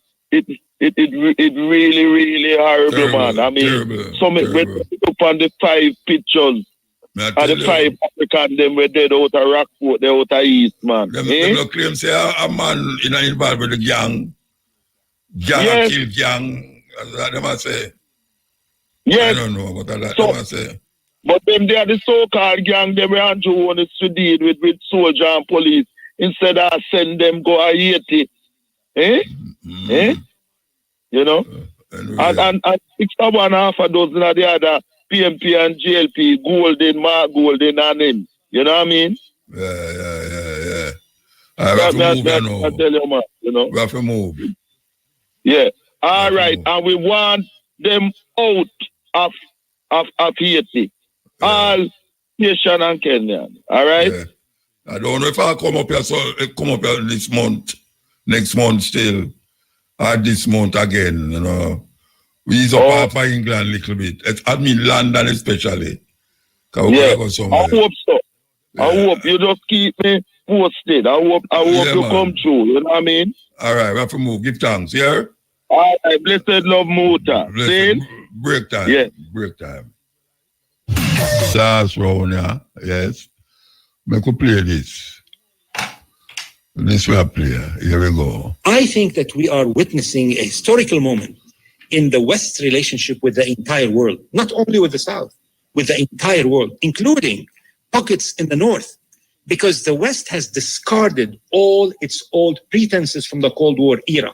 really, really horrible, terrible, man. I mean, some when you look on the 5 pictures and the 5 Africans, them were dead out of Rockford, they out of East, man. Them no claim say a man involved with the gang. Yes. Kill gang. That's what them say. Yes. I don't know what that them say. But them they are the so-called gang, they were Andrew wanted to deal with soldier and police instead of send them go a Haiti. Eh? Mm-hmm. Eh? You know? And 6.5 of dozen of the other PMP and GLP, Golden and him. You know what I mean? Yeah. I have to move now. I tell you, man, you know? We have to move. Yeah. All right. And we want them out of Haiti. Yeah. All Haitian and Kenyan. All right? Yeah. I don't know if I'll come up here this month, next month still, or this month again, you know. We ease up half of England a little bit. I mean London especially. Yeah. Go I hope so. Yeah. I hope you just keep me posted. I hope you come through, you know what I mean? All right, we have to move. Give thanks, yeah? All right, blessed love Muta. Break time. Yeah. Break time. Last round, yeah. Yes. Make we play this. This we play. Here we go. I think that we are witnessing a historical moment in the West's relationship with the entire world, not only with the South, with the entire world, including pockets in the North, because the West has discarded all its old pretenses from the Cold War era,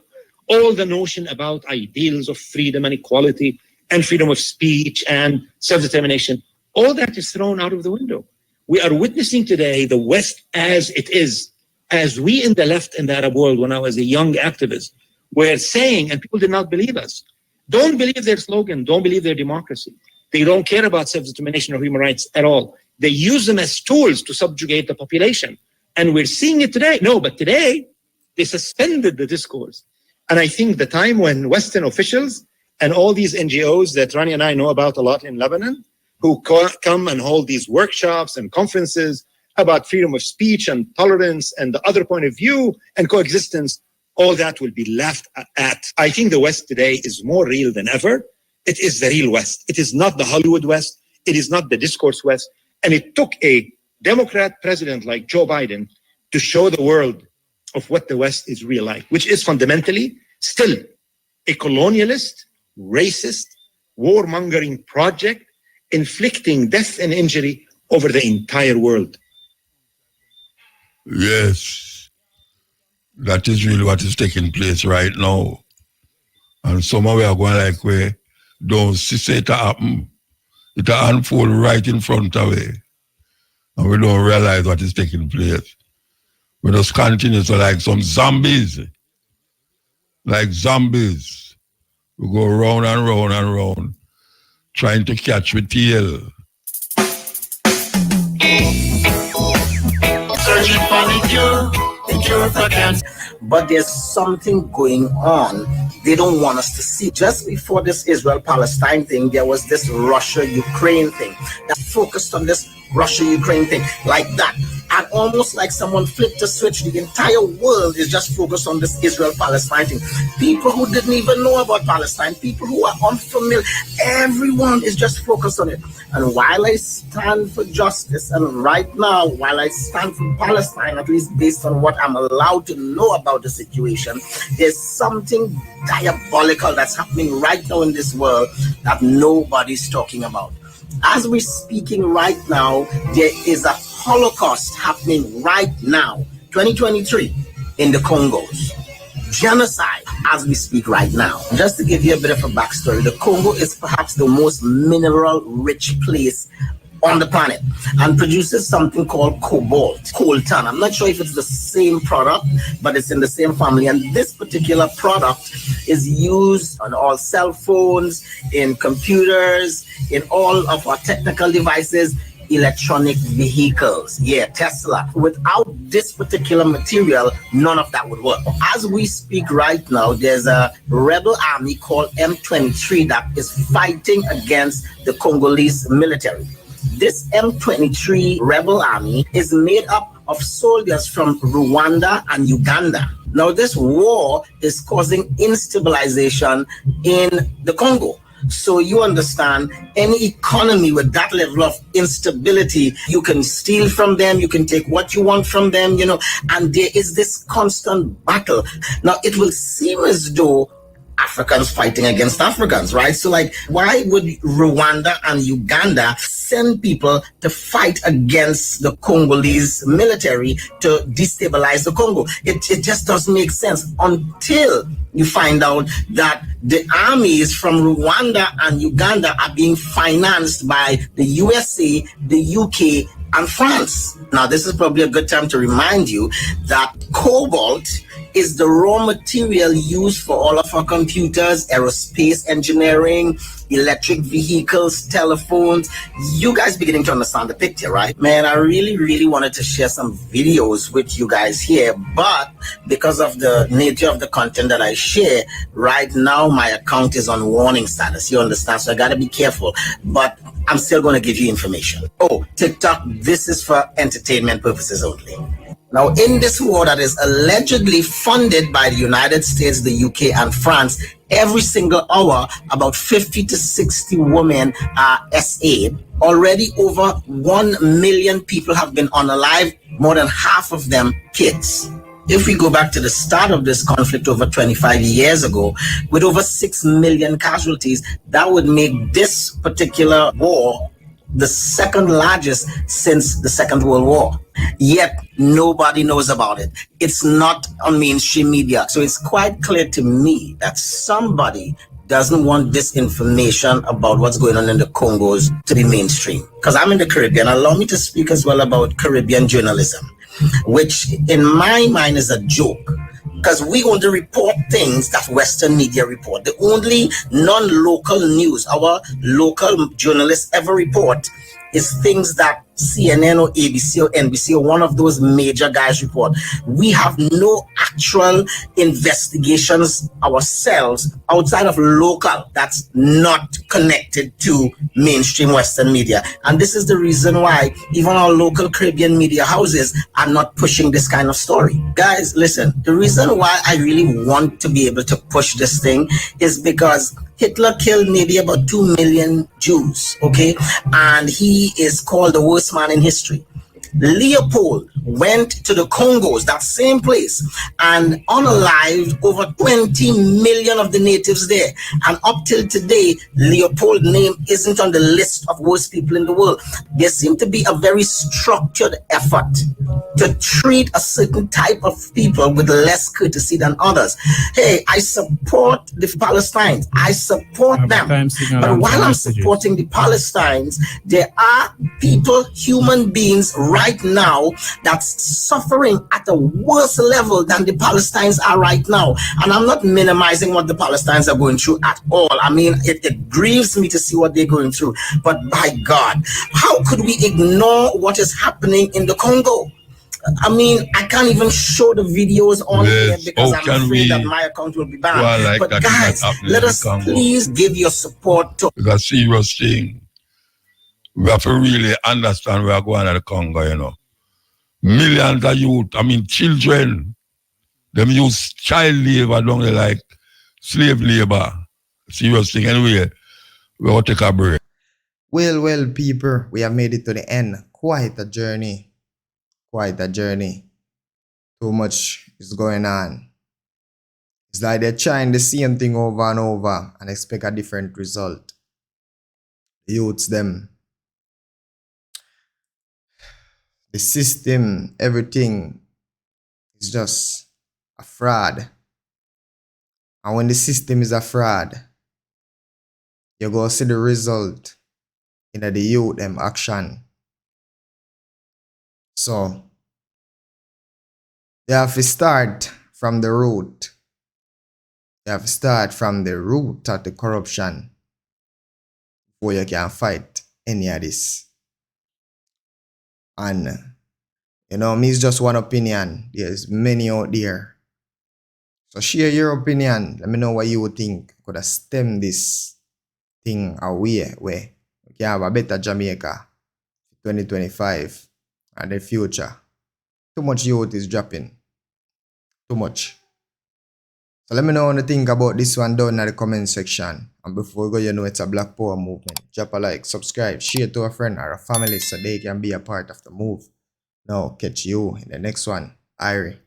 all the notion about ideals of freedom and equality and freedom of speech and self-determination. All that is thrown out of the window. We are witnessing today the West as it is, as we in the left in the Arab world, when I was a young activist, were saying, and people did not believe us, don't believe their slogan, don't believe their democracy. They don't care about self-determination or human rights at all. They use them as tools to subjugate the population. And we're seeing it today. No, but today, they suspended the discourse. And I think the time when Western officials and all these NGOs that Rani and I know about a lot in Lebanon, who come and hold these workshops and conferences about freedom of speech and tolerance and the other point of view and coexistence, all that will be laughed at. I think the West today is more real than ever. It is the real West. It is not the Hollywood West. It is not the discourse West. And it took a Democrat president like Joe Biden to show the world of what the West is real like, which is fundamentally still a colonialist, racist, warmongering project inflicting death and injury over the entire world. Yes, that is really what is taking place right now. And some of we are going like we don't see it happen. It unfold right in front of us. And we don't realize what is taking place. We just continue to like some zombies. Like zombies. We go round and round and round, trying to catch with tail. Searching for the cure for cancer. But there's something going on they don't want us to see. Just before this Israel-Palestine thing, there was this Russia-Ukraine thing that focused on this Russia-Ukraine thing like that. And almost like someone flipped a switch, the entire world is just focused on this Israel-Palestine thing. People who didn't even know about Palestine, people who are unfamiliar, everyone is just focused on it. And while I stand for justice, and right now, while I stand for Palestine, at least based on what I'm allowed to know about the situation, there's something diabolical that's happening right now in this world that nobody's talking about. As we're speaking right now, there is a Holocaust happening right now, 2023, in the Congos. Genocide as we speak right now. Just to give you a bit of a backstory, the Congo is perhaps the most mineral-rich place on the planet and produces something called cobalt, coltan. I'm not sure if it's the same product, but it's in the same family. And this particular product is used on all cell phones, in computers, in all of our technical devices, electronic vehicles. Yeah, Tesla. Without this particular material, none of that would work. As we speak right now, there's a rebel army called M23 that is fighting against the Congolese military. This M23 rebel army is made up of soldiers from Rwanda and Uganda. Now, this war is causing instabilization in the Congo. So you understand, any economy with that level of instability, you can steal from them, you can take what you want from them, and there is this constant battle. Now, it will seem as though Africans fighting against Africans, right? So why would Rwanda and Uganda send people to fight against the Congolese military to destabilize the Congo? It just doesn't make sense until you find out that the armies from Rwanda and Uganda are being financed by the USA, the UK, and France. Now, this is probably a good time to remind you that cobalt is the raw material used for all of our computers, aerospace engineering, electric vehicles, telephones. You guys beginning to understand the picture, right? Man, I really wanted to share some videos with you guys here, but because of the nature of the content that I share, right now my account is on warning status. You understand? So I gotta be careful, but I'm still gonna give you information. Oh, TikTok, this is for entertainment purposes only. Now, in this war that is allegedly funded by the United States, the UK, and France, every single hour, about 50 to 60 women are SA'd. Already over 1 million people have been unalived, more than half of them kids. If we go back to the start of this conflict over 25 years ago, with over 6 million casualties, that would make this particular war the second largest since the Second World War. Yet nobody knows about it. It's not on mainstream media. So it's quite clear to me that somebody doesn't want this information about what's going on in the Congos to be mainstream. Because I'm in the Caribbean. Allow me to speak as well about Caribbean journalism, which in my mind is a joke. Because we only report things that Western media report. The only non-local news our local journalists ever report is things that CNN or ABC or NBC or one of those major guys report. We have no actual investigations ourselves outside of local that's not connected to mainstream Western media. And this is the reason why even our local Caribbean media houses are not pushing this kind of story. Guys, listen, the reason why I really want to be able to push this thing is because Hitler killed maybe about 2 million Jews, okay? And he is called the worst man in history. Leopold went to the Congos, that same place, and unalived over 20 million of the natives there. And up till today, Leopold's name isn't on the list of worst people in the world. There seems to be a very structured effort to treat a certain type of people with less courtesy than others. Hey, I support the Palestinians. I support them. But while I'm supporting the Palestinians, there are people, human beings right now that's suffering at a worse level than the Palestinians are right now. And I'm not minimizing what the Palestinians are going through at all. I mean, it grieves me to see what they're going through. But by God, how could we ignore what is happening in the Congo? I mean, I can't even show the videos on here because I'm afraid that my account will be banned. But guys, let us please give your support to... It's a serious thing. We have to really understand where we're going at the Congo, you know. Millions of youth, I mean children, them use child labor, don't they, like slave labor. Serious thing. Anyway, we'll take a break. Well, people, we have made it to the end. Quite a journey. Quite a journey. Too much is going on. It's like they're trying the same thing over and over and expect a different result. The youths them The system, everything is just a fraud. And when the system is a fraud, you go see the result in the youth them action. So they have to start from the root. You have to start from the root of the corruption before you can fight any of this. And, you know, me is just one opinion. There's many out there. So share your opinion. Let me know what you would think could have stemmed this thing away where we can have a better Jamaica 2025 and the future. Too much youth is dropping. Too much. So let me know what you think about this one down in the comment section. And before we go, you know it's a Black Power movement. Drop a like, subscribe, share to a friend or a family so they can be a part of the move. Now, catch you in the next one. Irie.